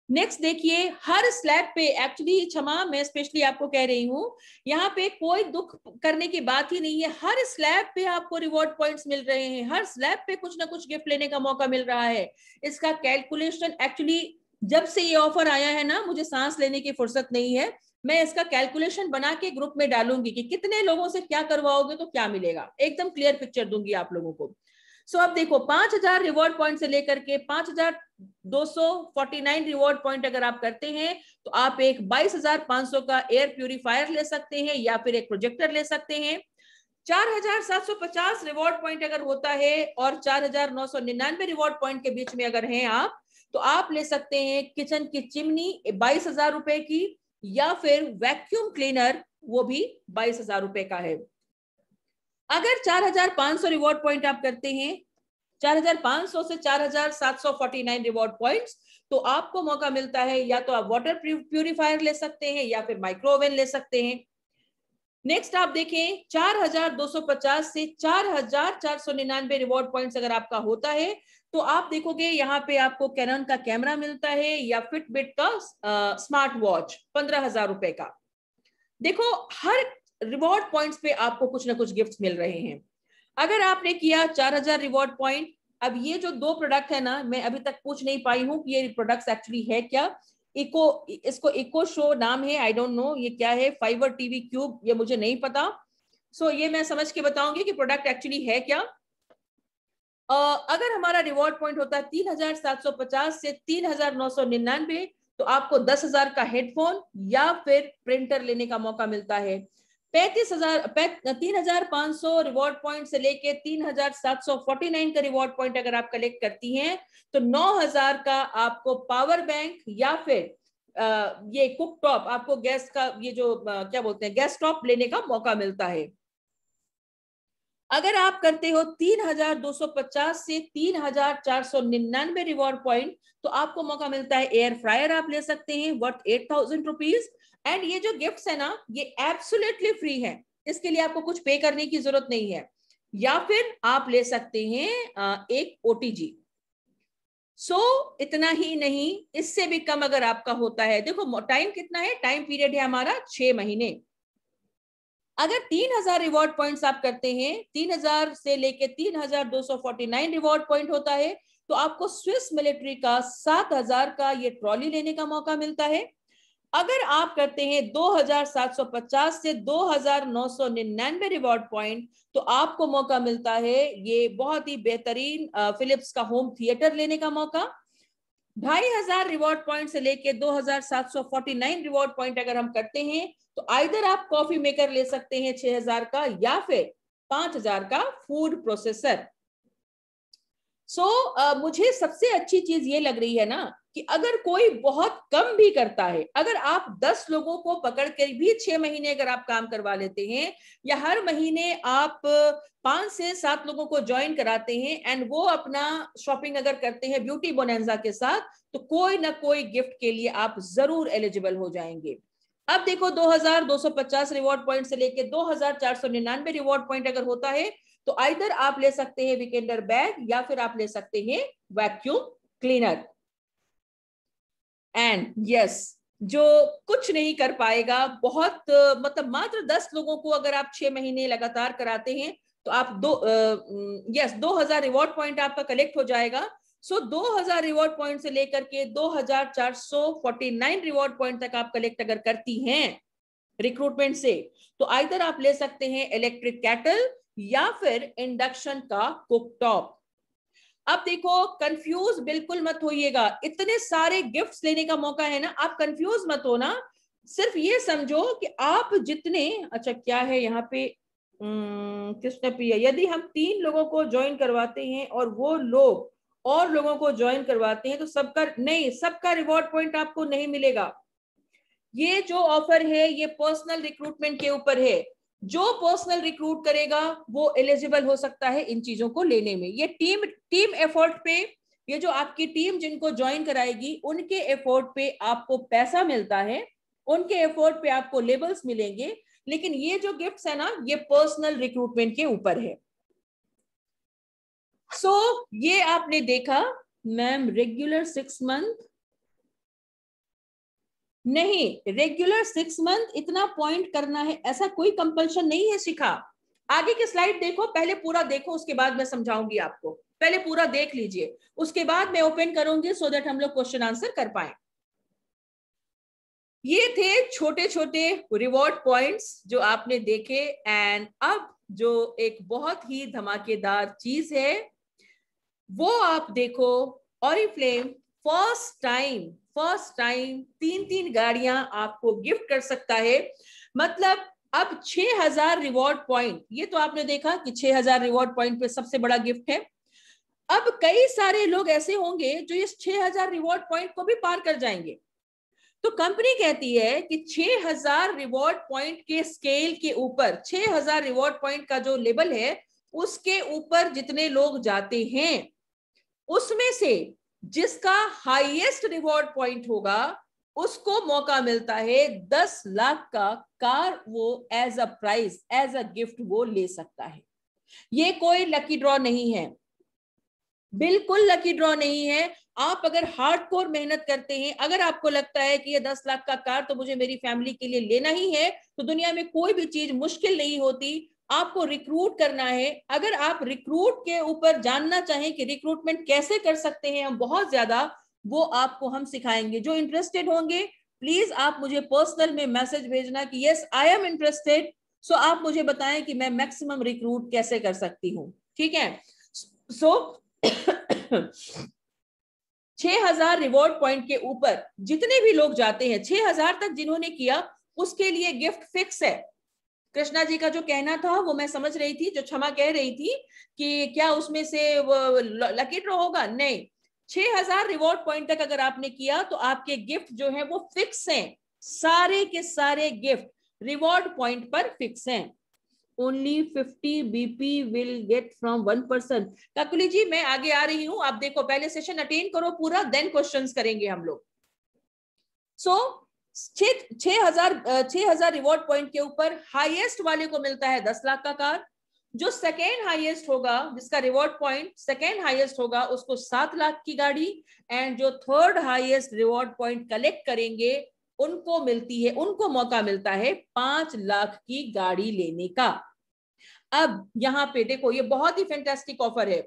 नेक्स्ट देखिए, हर स्लैब पे, एक्चुअली क्षमा मैं स्पेशली आपको कह रही हूं, यहाँ पे कोई दुख करने की बात ही नहीं है। हर स्लैब पे आपको रिवॉर्ड पॉइंट्स मिल रहे हैं, हर स्लैब पे कुछ ना कुछ गिफ्ट लेने का मौका मिल रहा है। इसका कैलकुलेशन एक्चुअली जब से ये ऑफर आया है ना, मुझे सांस लेने की फुर्सत नहीं है। मैं इसका कैलकुलेशन बना के ग्रुप में डालूंगी कि कितने लोगों से क्या करवाओगे तो क्या मिलेगा, एकदम क्लियर पिक्चर दूंगी आप लोगों को। सो अब देखो, 5000 रिवॉर्ड पॉइंट से लेकर के 5249 रिवॉर्ड पॉइंट अगर आप करते हैं, तो आप एक 22,500 का एयर प्यूरिफायर ले सकते हैं या फिर एक प्रोजेक्टर ले सकते हैं। 4750 रिवॉर्ड पॉइंट अगर होता है और 4999 रिवॉर्ड पॉइंट के बीच में अगर हैं आप, तो आप ले सकते हैं किचन की चिमनी 22,000 रुपए की, या फिर वैक्यूम क्लीनर, वो भी 22,000 रुपए का है। अगर 4500 रिवॉर्ड पॉइंट आप करते हैं, 4500 से 4749 रिवॉर्ड पॉइंट्स, तो आपको मौका मिलता है या तो आप वाटर प्यूरिफायर ले सकते हैं या फिर माइक्रोवेव ले सकते हैं। नेक्स्ट आप देखें, 4250 से 4499 रिवॉर्ड पॉइंट्स अगर आपका होता है, तो आप देखोगे यहाँ पे आपको कैनन का कैमरा मिलता है या फिटबिट का स्मार्ट वॉच 15,000 रुपए का। देखो, हर रिवॉर्ड पॉइंट्स पे आपको कुछ ना कुछ गिफ्ट मिल रहे हैं। अगर आपने किया 4000 रिवॉर्ड पॉइंट, अब ये जो 2 प्रोडक्ट है ना, मैं अभी तक पूछ नहीं पाई हूं कि ये प्रोडक्ट्स एक्चुअली है क्या। इसको इको शो नाम है, आई डोंट नो ये क्या है। फाइबर टीवी क्यूब, ये मुझे नहीं पता। सो ये मैं समझ के बताऊंगी कि प्रोडक्ट एक्चुअली है क्या। अगर हमारा रिवॉर्ड पॉइंट होता है 3750 से 3999, तो आपको 10,000 का हेडफोन या फिर प्रिंटर लेने का मौका मिलता है। 3500 रिवॉर्ड पॉइंट से लेके 3749 का रिवॉर्ड पॉइंट अगर आप कलेक्ट करती हैं, तो 9,000 का आपको पावर बैंक या फिर ये कुक टॉप, आपको गैस का ये जो क्या बोलते हैं, गैस टॉप लेने का मौका मिलता है। अगर आप करते हो 3250 से 3499 रिवॉर्ड पॉइंट, तो आपको मौका मिलता है एयर फ्रायर आप ले सकते हैं वर्थ 8000 रुपीज। एंड ये जो गिफ्ट्स है ना, ये एब्सोल्युटली फ्री है, इसके लिए आपको कुछ पे करने की जरूरत नहीं है। या फिर आप ले सकते हैं एक ओटीजी। सो इतना ही नहीं, इससे भी कम अगर आपका होता है, देखो टाइम कितना है, टाइम पीरियड है हमारा 6 महीने। अगर 3000 रिवॉर्ड पॉइंट्स आप करते हैं, 3000 से लेके 3249 रिवॉर्ड पॉइंट होता है, तो आपको स्विस मिलिट्री का 7000 का ये ट्रॉली लेने का मौका मिलता है। अगर आप करते हैं 2750 से 2999 रिवॉर्ड पॉइंट, तो आपको मौका मिलता है ये बहुत ही बेहतरीन फिलिप्स का होम थिएटर लेने का मौका। 2500 रिवॉर्ड पॉइंट से लेके 2749 रिवॉर्ड पॉइंट अगर हम करते हैं, तो आइदर आप कॉफी मेकर ले सकते हैं 6000 का, या फिर 5000 का फूड प्रोसेसर। मुझे सबसे अच्छी चीज ये लग रही है ना, कि अगर कोई बहुत कम भी करता है, अगर आप 10 लोगों को पकड़ कर भी 6 महीने अगर आप काम करवा लेते हैं, या हर महीने आप 5 से 7 लोगों को ज्वाइन कराते हैं, एंड वो अपना शॉपिंग अगर करते हैं ब्यूटी बोनेंजा के साथ, तो कोई ना कोई गिफ्ट के लिए आप जरूर एलिजिबल हो जाएंगे। अब देखो, 2250 रिवॉर्ड पॉइंट से लेके 2499 रिवॉर्ड पॉइंट अगर होता है, तो आइदर आप ले सकते हैं वीकेंडर बैग या फिर आप ले सकते हैं वैक्यूम क्लीनर। एंड यस, जो कुछ नहीं कर पाएगा, बहुत मतलब मात्र 10 लोगों को अगर आप 6 महीने लगातार कराते हैं, तो आप 2000 रिवॉर्ड पॉइंट आपका कलेक्ट हो जाएगा। 2000 रिवॉर्ड पॉइंट से लेकर के 2449 रिवॉर्ड पॉइंट तक आप कलेक्ट अगर करती हैं रिक्रूटमेंट से, तो आइदर आप ले सकते हैं इलेक्ट्रिक कैटल या फिर इंडक्शन का कुकटॉप। अब देखो, कंफ्यूज बिल्कुल मत होइएगा, इतने सारे गिफ्ट्स लेने का मौका है ना, आप कंफ्यूज मत हो ना। सिर्फ ये समझो कि आप जितने, अच्छा क्या है यहाँ पे, कृष्ण प्रिया, यदि हम 3 लोगों को ज्वाइन करवाते हैं और वो लोग और लोगों को ज्वाइन करवाते हैं तो सबका नहीं, सबका रिवॉर्ड पॉइंट आपको नहीं मिलेगा। ये जो ऑफर है ये पर्सनल रिक्रूटमेंट के ऊपर है, जो पर्सनल रिक्रूट करेगा वो एलिजिबल हो सकता है इन चीजों को लेने में। ये टीम एफर्ट पे, ये जो आपकी टीम जिनको ज्वाइन कराएगी उनके एफर्ट पे आपको पैसा मिलता है, उनके एफर्ट पे आपको लेबल्स मिलेंगे, लेकिन ये जो गिफ्ट्स है ना ये पर्सनल रिक्रूटमेंट के ऊपर है। सो ये आपने देखा मैम, रेगुलर 6 मंथ नहीं, रेगुलर 6 मंथ इतना पॉइंट करना है ऐसा कोई कंपल्शन नहीं है शिखा। आगे की स्लाइड देखो, पहले पूरा देखो उसके बाद मैं समझाऊंगी आपको, पहले पूरा देख लीजिए उसके बाद मैं ओपन करूंगी सो दैट हम लोग क्वेश्चन आंसर कर पाए। ये थे छोटे छोटे रिवॉर्ड पॉइंट्स जो आपने देखे, एंड अब जो एक बहुत ही धमाकेदार चीज है वो आप देखो, ऑरिफ्लेम फर्स्ट टाइम 3 गाड़ियां आपको गिफ्ट कर सकता है। मतलब अब 6000 रिवॉर्ड पॉइंट, ये तो आपने देखा कि 6000 रिवॉर्ड पॉइंट पे सबसे बड़ा गिफ्ट है। अब कई सारे लोग ऐसे होंगे जो इस 6000 रिवॉर्ड पॉइंट को भी पार कर जाएंगे। तो कंपनी कहती है कि 6000 रिवॉर्ड पॉइंट के स्केल के ऊपर, 6000 रिवॉर्ड पॉइंट का जो लेवल है उसके ऊपर जितने लोग जाते हैं उसमें से जिसका हाईएस्ट रिवॉर्ड पॉइंट होगा उसको मौका मिलता है 10 लाख का कार, वो as a prize, as a gift वो ले सकता है। ये कोई लकी ड्रॉ नहीं है, बिल्कुल लकी ड्रॉ नहीं है। आप अगर हार्डकोर मेहनत करते हैं, अगर आपको लगता है कि ये 10 लाख का कार तो मुझे मेरी फैमिली के लिए लेना ही है, तो दुनिया में कोई भी चीज मुश्किल नहीं होती। आपको रिक्रूट करना है, अगर आप रिक्रूट के ऊपर जानना चाहें कि रिक्रूटमेंट कैसे कर सकते हैं हम बहुत ज्यादा, वो आपको हम सिखाएंगे। जो इंटरेस्टेड होंगे प्लीज आप मुझे पर्सनल में मैसेज भेजना कि यस आई एम इंटरेस्टेड, सो आप मुझे बताएं कि मैं मैक्सिमम रिक्रूट कैसे कर सकती हूँ, ठीक है। सो 6000 रिवॉर्ड पॉइंट के ऊपर जितने भी लोग जाते हैं, 6000 तक जिन्होंने किया उसके लिए गिफ्ट फिक्स है। कृष्णा जी का जो कहना था वो मैं समझ रही थी, जो क्षमा कह रही थी कि क्या उसमें से लकी ड्रॉ होगा, नहीं, 6000 रिवॉर्ड पॉइंट तक अगर आपने किया तो आपके गिफ्ट जो है वो फिक्स हैं, सारे के सारे गिफ्ट रिवॉर्ड पॉइंट पर फिक्स हैं। Only 50 BP will get from 1 person। Kakuli ji मैं आगे आ रही हूं, आप देखो पहले सेशन अटेंड करो पूरा, देन क्वेश्चंस करेंगे हम लोग। सो 6000 रिवॉर्ड पॉइंट के ऊपर हाईएस्ट वाले को मिलता है 10 लाख का कार। जो सेकेंड हाईएस्ट होगा, जिसका रिवॉर्ड पॉइंट सेकेंड हाईएस्ट होगा, उसको 7 लाख की गाड़ी, एंड जो third highest reward point collect करेंगे उनको मिलती है, उनको मौका मिलता है 5 लाख की गाड़ी लेने का। अब यहां पे देखो ये बहुत ही फैंटास्टिक ऑफर है।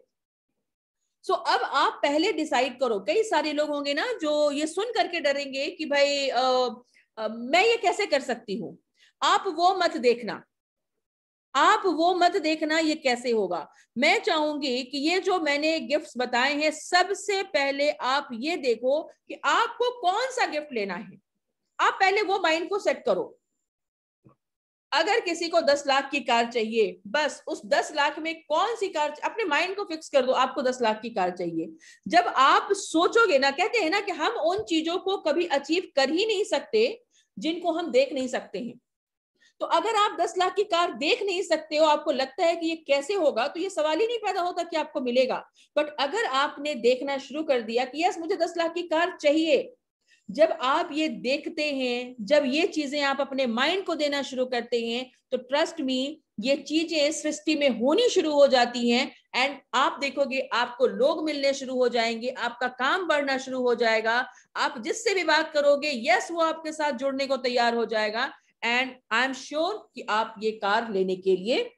सो अब आप पहले डिसाइड करो, कई सारे लोग होंगे ना जो ये सुन करके डरेंगे कि भाई मैं ये कैसे कर सकती हूं। आप वो मत देखना, आप वो मत देखना ये कैसे होगा। मैं चाहूंगी कि ये जो मैंने गिफ्ट्स बताए हैं, सबसे पहले आप ये देखो कि आपको कौन सा गिफ्ट लेना है। आप पहले वो माइंड को सेट करो। अगर किसी को 10 लाख की कार चाहिए, बस उस 10 लाख में कौन सी कार, अपने माइंड को फिक्स कर दो, आपको 10 लाख की कार चाहिए। जब आप सोचोगे ना, कहते हैं ना कि हम उन चीजों को कभी अचीव कर ही नहीं सकते जिनको हम देख नहीं सकते हैं। तो अगर आप 10 लाख की कार देख नहीं सकते हो, आपको लगता है कि ये कैसे होगा, तो ये सवाल ही नहीं पैदा होता कि आपको मिलेगा। बट अगर आपने देखना शुरू कर दिया कि यस मुझे 10 लाख की कार चाहिए, जब आप ये देखते हैं, जब ये चीजें आप अपने माइंड को देना शुरू करते हैं, तो ट्रस्ट मी ये चीजें सृष्टि में होनी शुरू हो जाती हैं। एंड आप देखोगे आपको लोग मिलने शुरू हो जाएंगे, आपका काम बढ़ना शुरू हो जाएगा, आप जिससे भी बात करोगे यस वो आपके साथ जुड़ने को तैयार हो जाएगा, एंड आई एम श्योर कि आप ये कार लेने के लिए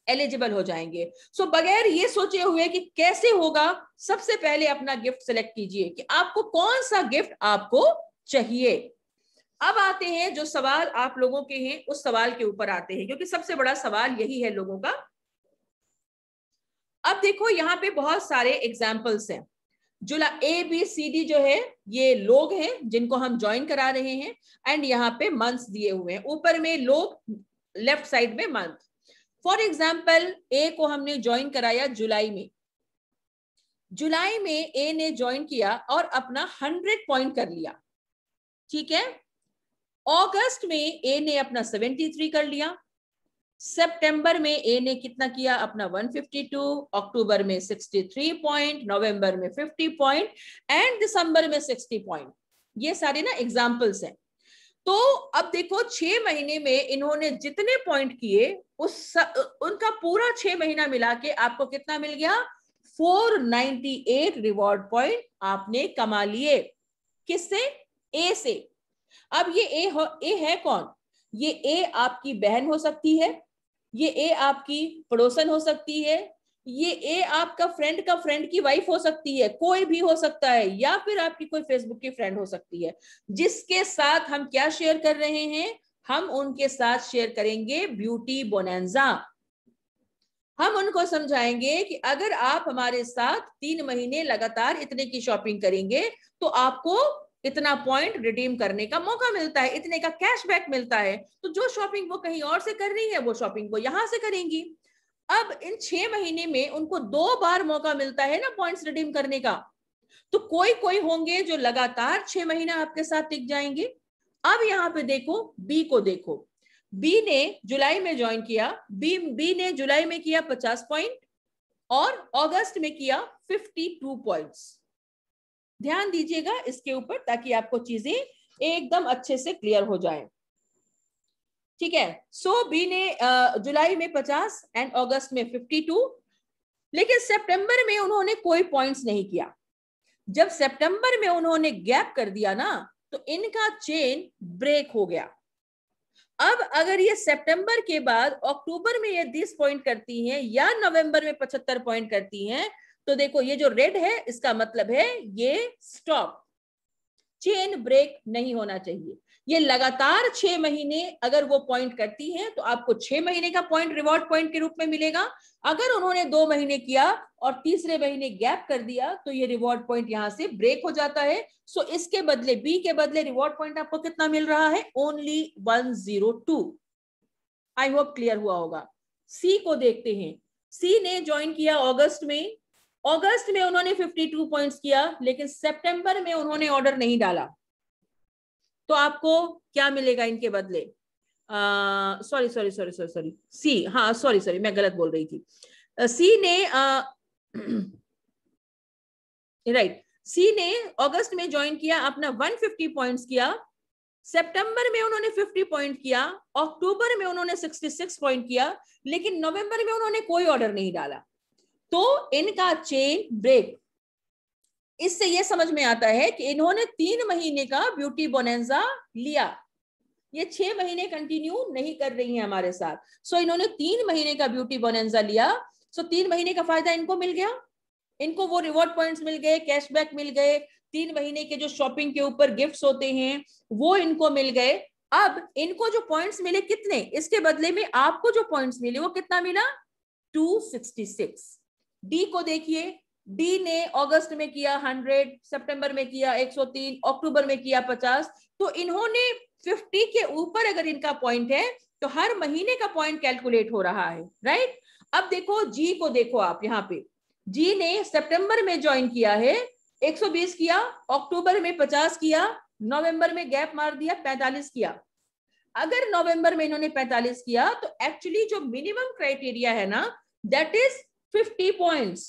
एलिजिबल हो जाएंगे। सो बगैर ये सोचे हुए कि कैसे होगा, सबसे पहले अपना गिफ्ट सिलेक्ट कीजिए कि आपको कौन सा गिफ्ट आपको चाहिए। अब आते हैं जो सवाल आप लोगों के हैं, उस सवाल के ऊपर आते हैं, क्योंकि सबसे बड़ा सवाल यही है लोगों का। अब देखो यहाँ पे बहुत सारे एग्जाम्पल्स हैं। जुलाई ABCD जो है ये लोग हैं जिनको हम ज्वाइन करा रहे हैं, एंड यहाँ पे मंथ्स दिए हुए हैं, ऊपर में लोग, लेफ्ट साइड में मंथ। फॉर एग्जाम्पल ए को हमने ज्वाइन कराया जुलाई में। जुलाई में ए ने ज्वाइन किया और अपना 100 पॉइंट कर लिया, ठीक है। अगस्त में ए ने अपना 73 कर लिया। सितंबर में ए ने कितना किया, अपना 152, अक्टूबर में 63 पॉइंट, नवंबर में 50 पॉइंट एंड दिसंबर में 60 पॉइंट। ये सारे ना एग्जाम्पल्स हैं। तो अब देखो 6 महीने में इन्होंने जितने पॉइंट किए उनका पूरा 6 महीना मिला के आपको कितना मिल गया, 498 रिवॉर्ड पॉइंट आपने कमा लिए। किससे? ए से। अब ये ए है कौन? ये ए आपकी बहन हो सकती है, ये ए आपकी पड़ोसन हो सकती है, ये ए आपका फ्रेंड का फ्रेंड की वाइफ हो सकती है, कोई भी हो सकता है, या फिर आपकी कोई फेसबुक की फ्रेंड हो सकती है। जिसके साथ हम क्या शेयर कर रहे हैं, हम उनके साथ शेयर करेंगे ब्यूटी बोनेंजा। हम उनको समझाएंगे कि अगर आप हमारे साथ 3 महीने लगातार इतने की शॉपिंग करेंगे तो आपको इतना पॉइंट रिडीम करने का मौका मिलता है, इतने का कैशबैक मिलता है। तो जो शॉपिंग वो कहीं और से कर रही है वो शॉपिंग वो यहां से करेंगी। अब इन 6 महीने में उनको 2 बार मौका मिलता है ना पॉइंट्स रिडीम करने का। तो कोई कोई होंगे जो लगातार 6 महीना आपके साथ टिक जाएंगे। अब यहाँ पे देखो बी को, देखो बी ने जुलाई में ज्वाइन किया, बी ने जुलाई में किया 50 पॉइंट और अगस्त में किया 52 पॉइंट्स। ध्यान दीजिएगा इसके ऊपर ताकि आपको चीजें एकदम अच्छे से क्लियर हो जाए, ठीक है। सो बी ने जुलाई में 50 एंड अगस्त में 52, लेकिन सितंबर में उन्होंने कोई पॉइंट्स नहीं किया। जब सितंबर में उन्होंने गैप कर दिया ना तो इनका चेन ब्रेक हो गया। अब अगर ये सितंबर के बाद अक्टूबर में ये 30 पॉइंट करती हैं या नवंबर में 75 पॉइंट करती हैं, तो देखो ये जो रेड है इसका मतलब है ये स्टॉप, चेन ब्रेक नहीं होना चाहिए। ये लगातार 6 महीने अगर वो पॉइंट करती हैं तो आपको 6 महीने का पॉइंट रिवॉर्ड पॉइंट के रूप में मिलेगा। अगर उन्होंने 2 महीने किया और तीसरे महीने गैप कर दिया तो ये रिवॉर्ड पॉइंट यहां से ब्रेक हो जाता है। सो इसके बदले बी के बदले रिवॉर्ड पॉइंट आपको कितना मिल रहा है, ओनली 102। आई होप क्लियर हुआ होगा। सी को देखते हैं। सी ने ज्वाइन किया अगस्त में। अगस्त में उन्होंने 52 पॉइंट्स किया, लेकिन सितंबर में उन्होंने ऑर्डर नहीं डाला। तो आपको क्या मिलेगा इनके बदले? सॉरी सी, हाँ सॉरी मैं गलत बोल रही थी। सी ने राइट, सी ने अगस्त में ज्वाइन किया, अपना 150 पॉइंट्स किया। सितंबर में उन्होंने 50 पॉइंट किया, अक्टूबर में उन्होंने 66 पॉइंट किया, लेकिन नवंबर में उन्होंने कोई ऑर्डर नहीं डाला। तो इनका चेन ब्रेक। इससे यह समझ में आता है कि इन्होंने 3 महीने का ब्यूटी बोनेंजा लिया, ये 6 महीने कंटिन्यू नहीं कर रही हैं हमारे साथ। सो इन्होंने 3 महीने का ब्यूटी बोनेंजा लिया। सो 3 महीने का फायदा इनको मिल गया, इनको वो रिवॉर्ड पॉइंट्स मिल गए, कैशबैक मिल गए, 3 महीने के जो शॉपिंग के ऊपर गिफ्ट्स होते हैं वो इनको मिल गए। अब इनको जो पॉइंट्स मिले कितने, इसके बदले में आपको जो पॉइंट्स मिले वो कितना मिला, 266। डी को देखिए, डी ने अगस्त में किया 100, सितंबर में किया 103, अक्टूबर में किया 50। तो इन्होंने 50 के ऊपर अगर इनका पॉइंट है तो हर महीने का पॉइंट कैलकुलेट हो रहा है, राइट। अब देखो जी को, देखो आप यहाँ पे, जी ने सितंबर में ज्वाइन किया है, 120 किया, अक्टूबर में 50 किया, नवंबर में गैप मार दिया 45 किया। अगर नवंबर में इन्होंने 45 किया तो एक्चुअली जो मिनिमम क्राइटेरिया है ना दैट इज 50 पॉइंट्स।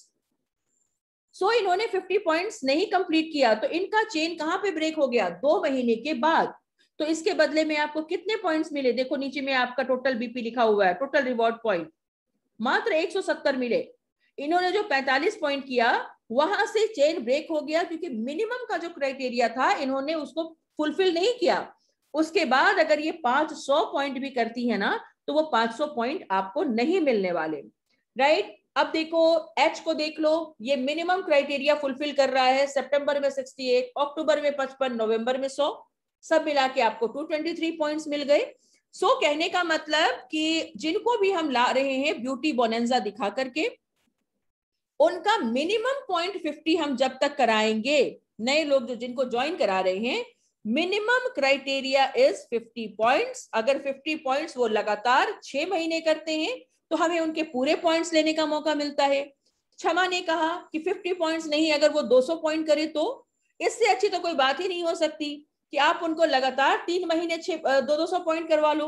सो इन्होंने 50 पॉइंट्स नहीं कंप्लीट किया तो इनका चेन कहां पे ब्रेक हो गया, 2 महीने के बाद। तो इसके बदले में आपको कितने पॉइंट्स मिले, देखो नीचे में आपका टोटल बीपी लिखा हुआ है, टोटल रिवॉर्ड पॉइंट मात्र 170 मिले। इन्होंने जो 45 पॉइंट किया वहां से चेन ब्रेक हो गया, क्योंकि मिनिमम का जो क्राइटेरिया था इन्होंने उसको फुलफिल नहीं किया। उसके बाद अगर ये 500 पॉइंट भी करती है ना तो वो 500 पॉइंट आपको नहीं मिलने वाले, राइट। अब देखो एच को देख लो, ये मिनिमम क्राइटेरिया फुलफिल कर रहा है, सितंबर में 68, अक्टूबर में 55, नवंबर में 100, सब मिला के आपको 223 पॉइंट्स मिल गए। सो कहने का मतलब कि जिनको भी हम ला रहे हैं ब्यूटी बोनेंजा दिखा करके, उनका मिनिमम 0.50 हम जब तक कराएंगे, नए लोग जो जिनको ज्वाइन करा रहे हैं, मिनिमम क्राइटेरिया इज 50 पॉइंट्स। अगर 50 पॉइंट्स वो लगातार 6 महीने करते हैं तो हमें उनके पूरे पॉइंट्स लेने का मौका मिलता है। क्षमा ने कहा कि 50 पॉइंट्स नहीं, अगर वो 200 पॉइंट करे तो इससे अच्छी तो कोई बात ही नहीं हो सकती कि आप उनको लगातार 3 महीने 200 पॉइंट करवा लो।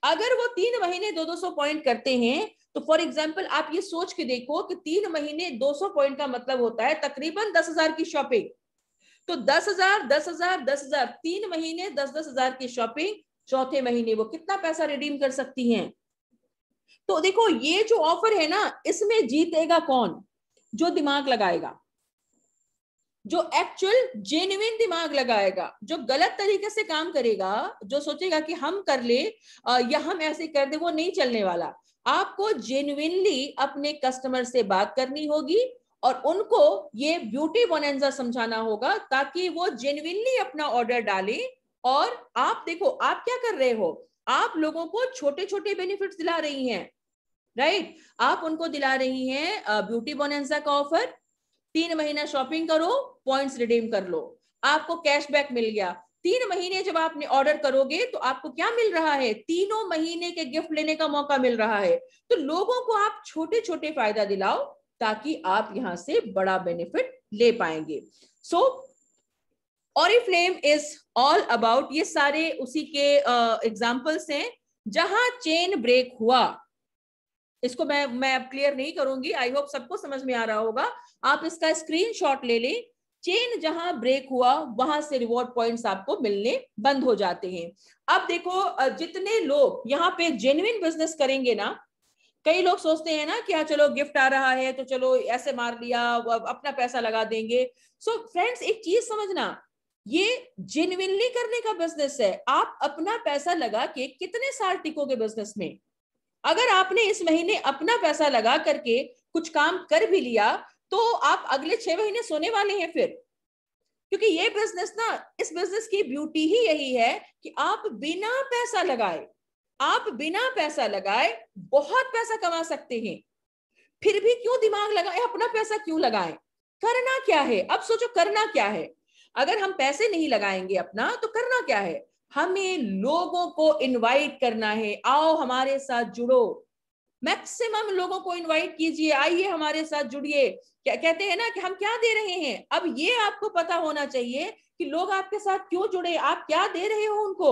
अगर वो 3 महीने 200 पॉइंट करते हैं तो फॉर एग्जाम्पल आप ये सोच के देखो कि 3 महीने 200 पॉइंट का मतलब होता है तकरीबन 10,000 की शॉपिंग। तो 10,000 10,000 10,000, 3 महीने 10,000 की शॉपिंग, चौथे महीने वो कितना पैसा रिडीम कर सकती हैं। तो देखो ये जो ऑफर है ना, इसमें जीतेगा कौन? जो दिमाग लगाएगा, जो एक्चुअल जेन्युइन दिमाग लगाएगा। जो गलत तरीके से काम करेगा, जो सोचेगा कि हम कर ले या हम ऐसे कर दे, वो नहीं चलने वाला। आपको जेन्युइनली अपने कस्टमर से बात करनी होगी और उनको ये ब्यूटी बोनेंजा समझाना होगा ताकि वो जेन्युइनली अपना ऑर्डर डालें। और आप देखो आप क्या कर रहे हो, आप लोगों को छोटे छोटे बेनिफिट्स दिला रही हैं, राइट। आप उनको दिला रही हैं ब्यूटी बोनेंजा का ऑफर, 3 महीना शॉपिंग करो, पॉइंट्स रिडीम कर लो, आपको कैशबैक मिल गया। 3 महीने जब आपने ऑर्डर करोगे तो आपको क्या मिल रहा है? 3 महीने के गिफ्ट लेने का मौका मिल रहा है। तो लोगों को आप छोटे छोटे फायदा दिलाओ ताकि आप यहां से बड़ा बेनिफिट ले पाएंगे। सो ऑरिफ्लेम इज ऑल अबाउट, ये सारे उसी के एग्जाम्पल्स हैं जहां चेन ब्रेक हुआ। इसको मैं अब क्लियर नहीं करूंगी, आई होप सबको समझ में आ रहा होगा। आप इसका स्क्रीनशॉट ले लें। चेन जहां ब्रेक हुआ वहां से रिवॉर्ड पॉइंट्स आपको मिलने बंद हो जाते हैं। अब देखो जितने लोग यहाँ पे जेन्युइन बिजनेस करेंगे ना, कई लोग सोचते हैं ना कि हाँ चलो गिफ्ट आ रहा है तो चलो ऐसे मार लिया, अपना पैसा लगा देंगे। सो फ्रेंड्स एक चीज समझना, ये जेन्युइनली करने का बिजनेस है। आप अपना पैसा लगा के कितने साल टिकोगे बिजनेस में? अगर आपने इस महीने अपना पैसा लगा करके कुछ काम कर भी लिया तो आप अगले 6 महीने सोने वाले हैं फिर। क्योंकि ये बिजनेस ना, इस बिजनेस की ब्यूटी ही यही है कि आप बिना पैसा लगाए, आप बिना पैसा लगाए बहुत पैसा कमा सकते हैं। फिर भी क्यों दिमाग लगाए, अपना पैसा क्यों लगाएं? करना क्या है? अब सोचो करना क्या है। अगर हम पैसे नहीं लगाएंगे अपना तो करना क्या है? हमें लोगों को इनवाइट करना है, आओ हमारे साथ जुड़ो। मैक्सिमम लोगों को इनवाइट कीजिए, आइए हमारे साथ जुड़िए। क्या कहते हैं ना कि हम क्या दे रहे हैं, अब ये आपको पता होना चाहिए कि लोग आपके साथ क्यों जुड़े, आप क्या दे रहे हो उनको।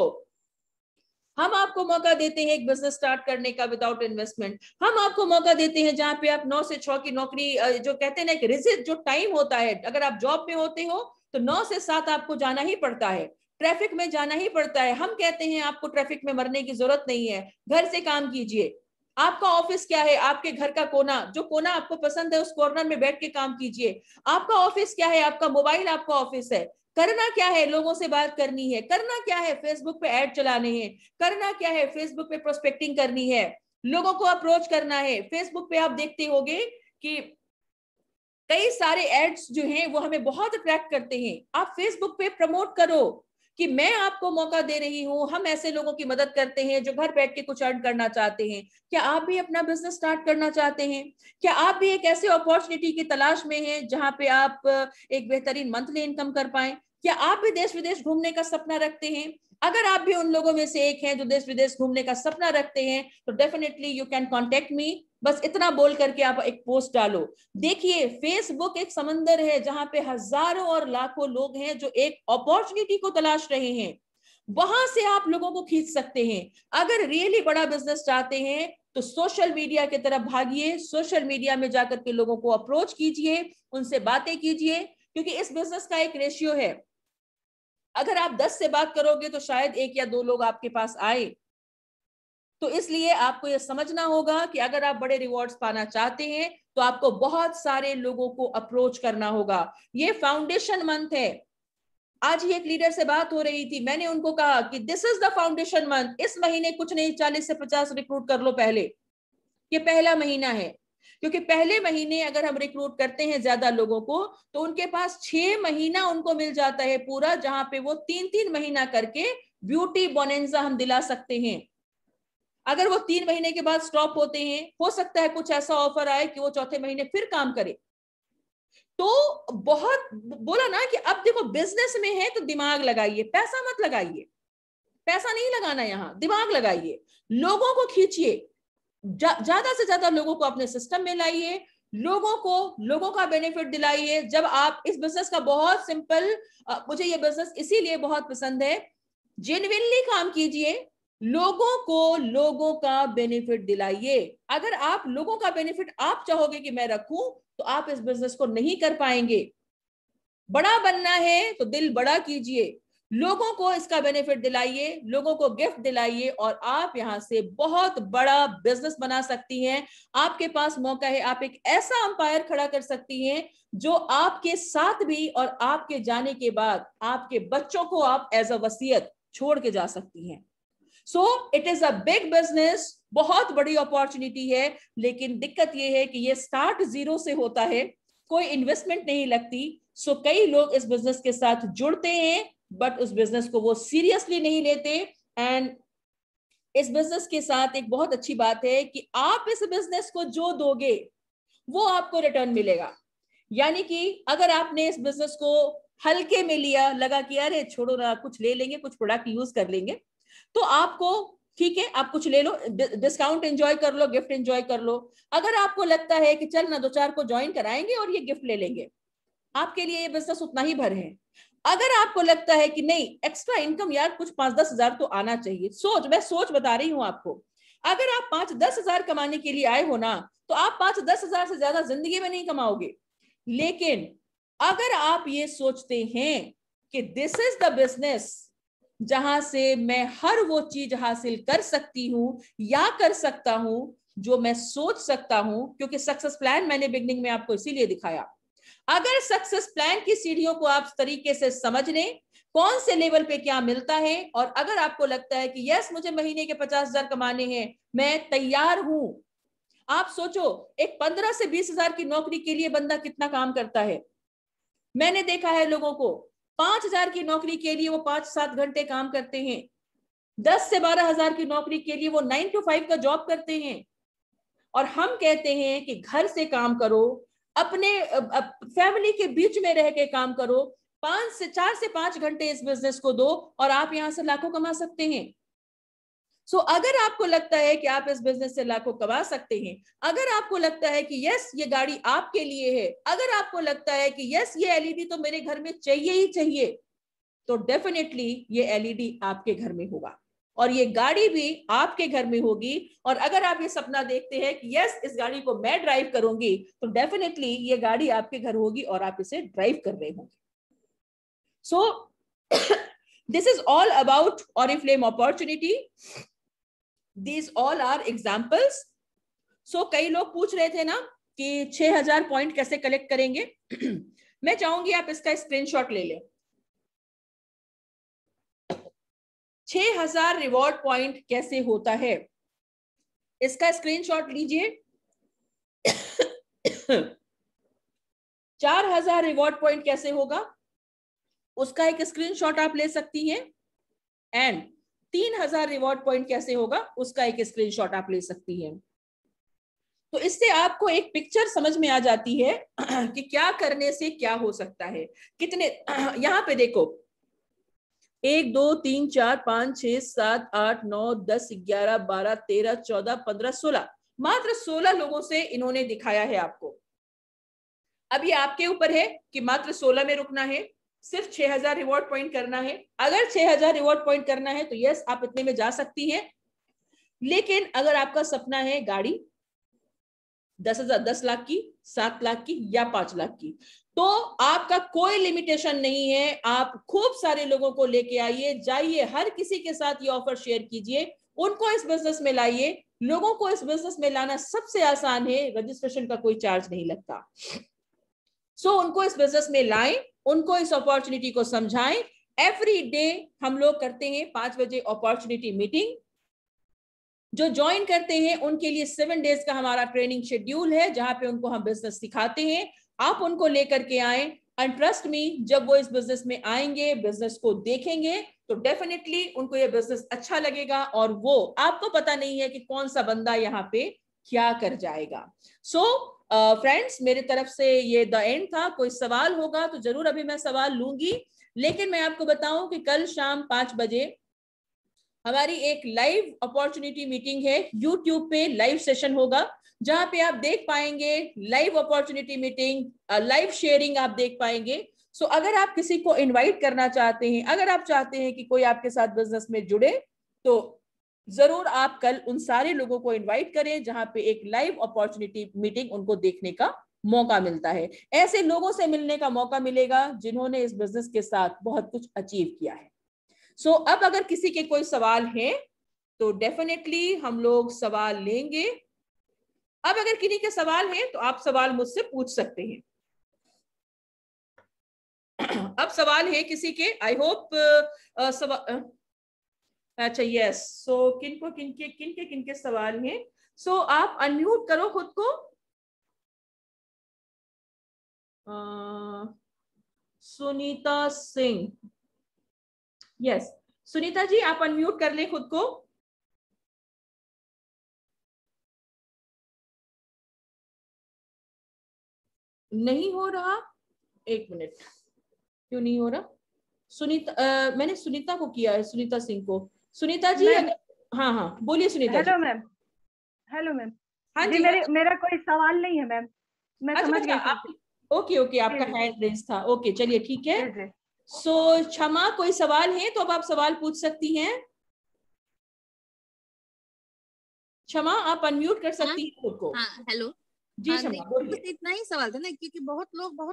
हम आपको मौका देते हैं एक बिजनेस स्टार्ट करने का विदाउट इन्वेस्टमेंट। हम आपको मौका देते हैं जहां पे आप 9 से 6 की नौकरी, जो कहते हैं ना एक रिजिड जो टाइम होता है, अगर आप जॉब में होते हो तो 9 से 7 आपको जाना ही पड़ता है, ट्रैफिक में जाना ही पड़ता है। हम कहते हैं आपको ट्रैफिक में मरने की जरूरत नहीं है, घर से काम कीजिए। आपका ऑफिस क्या है? आपके घर का कोना, जो कोना आपको पसंद है उस कॉर्नर में बैठ के काम कीजिए। आपका ऑफिस क्या है? आपका मोबाइल आपका ऑफिस है। करना क्या है? लोगों से बात करनी है। करना क्या है? फेसबुक पे ऐड चलाने हैं। करना क्या है? फेसबुक पे प्रोस्पेक्टिंग करनी है, लोगों को अप्रोच करना है। फेसबुक पे आप देखते होंगे कि कई सारे एड्स जो हैं वो हमें बहुत अट्रैक्ट करते हैं। आप फेसबुक पे प्रमोट करो कि मैं आपको मौका दे रही हूं, हम ऐसे लोगों की मदद करते हैं जो घर बैठ के कुछ अर्न करना चाहते हैं। क्या आप भी अपना बिजनेस स्टार्ट करना चाहते हैं? क्या आप भी एक ऐसे अपॉर्चुनिटी की तलाश में हैं जहां पे आप एक बेहतरीन मंथली इनकम कर पाए? क्या आप भी देश विदेश घूमने का सपना रखते हैं? अगर आप भी उन लोगों में से एक हैं जो देश विदेश घूमने का सपना रखते हैं तो definitely you can contact me. बस इतना बोल करके आप एक पोस्ट डालो। देखिए फेसबुक एक समंदर है जहां पे हजारों और लाखों लोग हैं जो एक अपॉर्चुनिटी को तलाश रहे हैं, वहां से आप लोगों को खींच सकते हैं। अगर रियली बड़ा बिजनेस चाहते हैं तो सोशल मीडिया की तरफ भागिए, सोशल मीडिया में जाकर के लोगों को अप्रोच कीजिए, उनसे बातें कीजिए। क्योंकि इस बिजनेस का एक रेशियो है, अगर आप 10 से बात करोगे तो शायद 1 या 2 लोग आपके पास आए। तो इसलिए आपको यह समझना होगा कि अगर आप बड़े रिवॉर्ड्स पाना चाहते हैं तो आपको बहुत सारे लोगों को अप्रोच करना होगा। ये फाउंडेशन मंथ है। आज ही एक लीडर से बात हो रही थी, मैंने उनको कहा कि this is the foundation month, इस महीने कुछ नहीं 40 से 50 रिक्रूट कर लो पहले, ये पहला महीना है। क्योंकि पहले महीने अगर हम रिक्रूट करते हैं ज्यादा लोगों को तो उनके पास 6 महीना उनको मिल जाता है पूरा, जहां पे वो 3-3 महीना करके ब्यूटी बोनेंजा हम दिला सकते हैं। अगर वो 3 महीने के बाद स्टॉप होते हैं, हो सकता है कुछ ऐसा ऑफर आए कि वो चौथे महीने फिर काम करे। तो बहुत बोला ना कि अब देखो बिजनेस में है तो दिमाग लगाइए, पैसा मत लगाइए, पैसा नहीं लगाना, यहां दिमाग लगाइए, लोगों को खींचिए, ज्यादा से ज्यादा लोगों को अपने सिस्टम में लाइए, लोगों का बेनिफिट दिलाइए। जब आप इस बिजनेस का बहुत सिंपल, मुझे ये बिजनेस इसीलिए बहुत पसंद है, जेन्युइनली काम कीजिए, लोगों का बेनिफिट दिलाइए। अगर आप लोगों का बेनिफिट आप चाहोगे कि मैं रखूं, तो आप इस बिजनेस को नहीं कर पाएंगे। बड़ा बनना है तो दिल बड़ा कीजिए, लोगों को इसका बेनिफिट दिलाइए, लोगों को गिफ्ट दिलाइए, और आप यहां से बहुत बड़ा बिजनेस बना सकती हैं। आपके पास मौका है, आप एक ऐसा अंपायर खड़ा कर सकती हैं जो आपके साथ भी और आपके जाने के बाद आपके बच्चों को आप एज अ वसीयत छोड़ के जा सकती हैं। So it is a big business, बहुत बड़ी अपॉर्चुनिटी है, लेकिन दिक्कत यह है कि ये स्टार्ट जीरो से होता है, कोई इन्वेस्टमेंट नहीं लगती। सो कई लोग इस बिजनेस के साथ जुड़ते हैं, बट उस बिजनेस को वो सीरियसली नहीं लेते। एंड इस बिजनेस के साथ एक बहुत अच्छी बात है कि आप इस बिजनेस को जो दोगे वो आपको रिटर्न मिलेगा। यानी कि अगर आपने इस बिजनेस को हल्के में लिया, लगा कि अरे छोड़ो ना, कुछ ले लेंगे, कुछ प्रोडक्ट यूज कर लेंगे, तो आपको ठीक है, आप कुछ ले लो, डिस्काउंट एंजॉय कर लो, गिफ्ट एंजॉय कर लो। अगर आपको लगता है कि चल ना 2-4 को ज्वाइन कराएंगे और ये गिफ्ट ले लेंगे, आपके लिए ये बिजनेस उतना ही भर है। अगर आपको लगता है कि नहीं, एक्स्ट्रा इनकम यार कुछ 5-10 हजार तो आना चाहिए, मैं सोच बता रही हूं आपको, अगर आप 5-10 हजार कमाने के लिए आए हो ना, तो आप 5-10 हजार से ज्यादा जिंदगी में नहीं कमाओगे। लेकिन अगर आप ये सोचते हैं कि दिस इज द बिजनेस जहां से मैं हर वो चीज हासिल कर सकती हूं या कर सकता हूं जो मैं सोच सकता हूं, क्योंकि सक्सेस प्लान मैंने बिगनिंग में आपको इसीलिए दिखाया। अगर सक्सेस प्लान की सीढ़ियों को आप तरीके से समझ लें, कौन से लेवल पे क्या मिलता है, और अगर आपको लगता है कि यस मुझे महीने के 50 हजार कमाने हैं, मैं तैयार हूं। आप सोचो, एक 15 से 20 हजार की नौकरी के लिए बंदा कितना काम करता है। मैंने देखा है लोगों को 5 हजार की नौकरी के लिए वो 5-7 घंटे काम करते हैं, 10 से 12 हजार की नौकरी के लिए वो 9 to 5 का जॉब करते हैं। और हम कहते हैं कि घर से काम करो, अपने फैमिली के बीच में रह के काम करो, 4 से 5 घंटे इस बिजनेस को दो और आप यहां से लाखों कमा सकते हैं। सो अगर आपको लगता है कि आप इस बिजनेस से लाखों कमा सकते हैं, अगर आपको लगता है कि यस ये गाड़ी आपके लिए है, अगर आपको लगता है कि यस ये एलईडी तो मेरे घर में चाहिए ही चाहिए, तो डेफिनेटली ये एलईडी आपके घर में होगा और ये गाड़ी भी आपके घर में होगी। और अगर आप ये सपना देखते हैं कि यस इस गाड़ी को मैं ड्राइव करूंगी, तो डेफिनेटली ये गाड़ी आपके घर होगी और आप इसे ड्राइव कर रहे होंगे। So this is all about Oriflame opportunity, these all are examples. So कई लोग पूछ रहे थे ना कि 6000 पॉइंट कैसे कलेक्ट करेंगे। मैं चाहूंगी आप इसका स्क्रीनशॉट ले लें। 6000 रिवॉर्ड पॉइंट कैसे होता है, इसका स्क्रीनशॉट लीजिए। 4000 रिवॉर्ड पॉइंट कैसे होगा, उसका एक स्क्रीनशॉट आप ले सकती हैं। एंड 3000 रिवॉर्ड पॉइंट कैसे होगा, उसका एक स्क्रीनशॉट आप ले सकती हैं। तो इससे आपको एक पिक्चर समझ में आ जाती है कि क्या करने से क्या हो सकता है। कितने यहां पे देखो, 1 2 3 4 5 6 7 8 9 10 11 12 13 14 15 16, मात्र 16 लोगों से इन्होंने दिखाया है आपको। अब ये आपके ऊपर है कि मात्र 16 में रुकना है, सिर्फ 6000 रिवॉर्ड पॉइंट करना है। अगर 6000 रिवॉर्ड पॉइंट करना है तो यस आप इतने में जा सकती हैं। लेकिन अगर आपका सपना है गाड़ी 10 लाख की, 7 लाख की या 5 लाख की, तो आपका कोई लिमिटेशन नहीं है। आप खूब सारे लोगों को लेके आइए, जाइए, हर किसी के साथ ये ऑफर शेयर कीजिए, उनको इस बिजनेस में लाइए। लोगों को इस बिजनेस में लाना सबसे आसान है, रजिस्ट्रेशन का कोई चार्ज नहीं लगता। सो उनको इस बिजनेस में लाएं, उनको इस अपॉर्चुनिटी को समझाएं। एवरी डे हम लोग करते हैं 5 बजे अपॉर्चुनिटी मीटिंग। जो ज्वाइन करते हैं उनके लिए 7 डेज का हमारा ट्रेनिंग शेड्यूल है, जहां पे उनको हम बिजनेस सिखाते हैं। आप उनको लेकर के आए, एंड ट्रस्ट मी, जब वो इस बिजनेस में आएंगे, बिजनेस को देखेंगे, तो डेफिनेटली उनको ये बिजनेस अच्छा लगेगा, और वो आपको पता नहीं है कि कौन सा बंदा यहाँ पे क्या कर जाएगा। सो फ्रेंड्स, मेरी तरफ से ये द एंड था। कोई सवाल होगा तो जरूर अभी मैं सवाल लूंगी, लेकिन मैं आपको बताऊं कि कल शाम 5 बजे हमारी एक लाइव अपॉर्चुनिटी मीटिंग है, यूट्यूब पे लाइव सेशन होगा, जहां पे आप देख पाएंगे live opportunity meeting, live sharing आप देख पाएंगे। सो अगर आप किसी को इनवाइट करना चाहते हैं, अगर आप चाहते हैं कि कोई आपके साथ बिजनेस में जुड़े, तो जरूर आप कल उन सारे लोगों को इनवाइट करें, जहां पे एक लाइव अपॉर्चुनिटी मीटिंग उनको देखने का मौका मिलता है। ऐसे लोगों से मिलने का मौका मिलेगा जिन्होंने इस बिजनेस के साथ बहुत कुछ अचीव किया है। सो अब अगर किसी के कोई सवाल है तो डेफिनेटली हम लोग सवाल लेंगे। अब अगर किसी के सवाल है तो आप सवाल मुझसे पूछ सकते हैं। अब सवाल है किसी के, आई होप अच्छा यस। सो किनके सवाल हैं? सो आप अनम्यूट करो खुद को। सुनीता सिंह, यस सुनीता जी, आप अनम्यूट कर ले खुद को। नहीं हो रहा, एक मिनट, क्यों नहीं हो रहा? सुनीता, मैंने सुनीता को किया है, सुनीता सिंह को। सुनीता जी अगर, हाँ हाँ बोलिए Sunita ji. Hello ma'am. Hello ma'am. हाँ जी जी, मेरा कोई सवाल नहीं है मैम, मैं अच्छा समझ अच्छा, गई। आप ओके ओके, आपका हैंड रेज था, ओके चलिए ठीक है। जी। सो क्षमा, कोई सवाल है तो अब आप सवाल पूछ सकती हैं। क्षमा, आप अनम्यूट कर सकती हैं खुद को। हाँ हेलो। जी हाँ क्षमा नहीं, बस बोलिए। इतना ही सवाल था ना, क्योंकि बहुत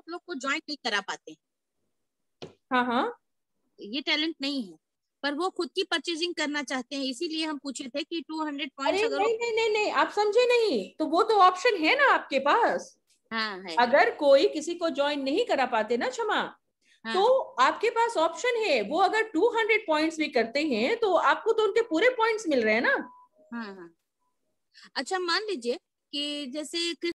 लोग को ज्वाइन नहीं करा पाते हैं। हाँ हाँ, ये टैलेंट नहीं है, पर वो खुद की परचेजिंग करना चाहते हैं, इसीलिए हम पूछे थे कि 200 अरे पॉइंट्स अगर नहीं नहीं नहीं नहीं, आप समझे नहीं, तो वो तो ऑप्शन है ना आपके पास। हाँ है। अगर कोई किसी को ज्वाइन नहीं करा पाते ना क्षमा, तो हाँ आपके पास ऑप्शन है, वो अगर 200 पॉइंट्स भी करते हैं तो आपको तो उनके पूरे पॉइंट्स मिल रहे हैं ना। हाँ हाँ। अच्छा मान लीजिए कि जैसे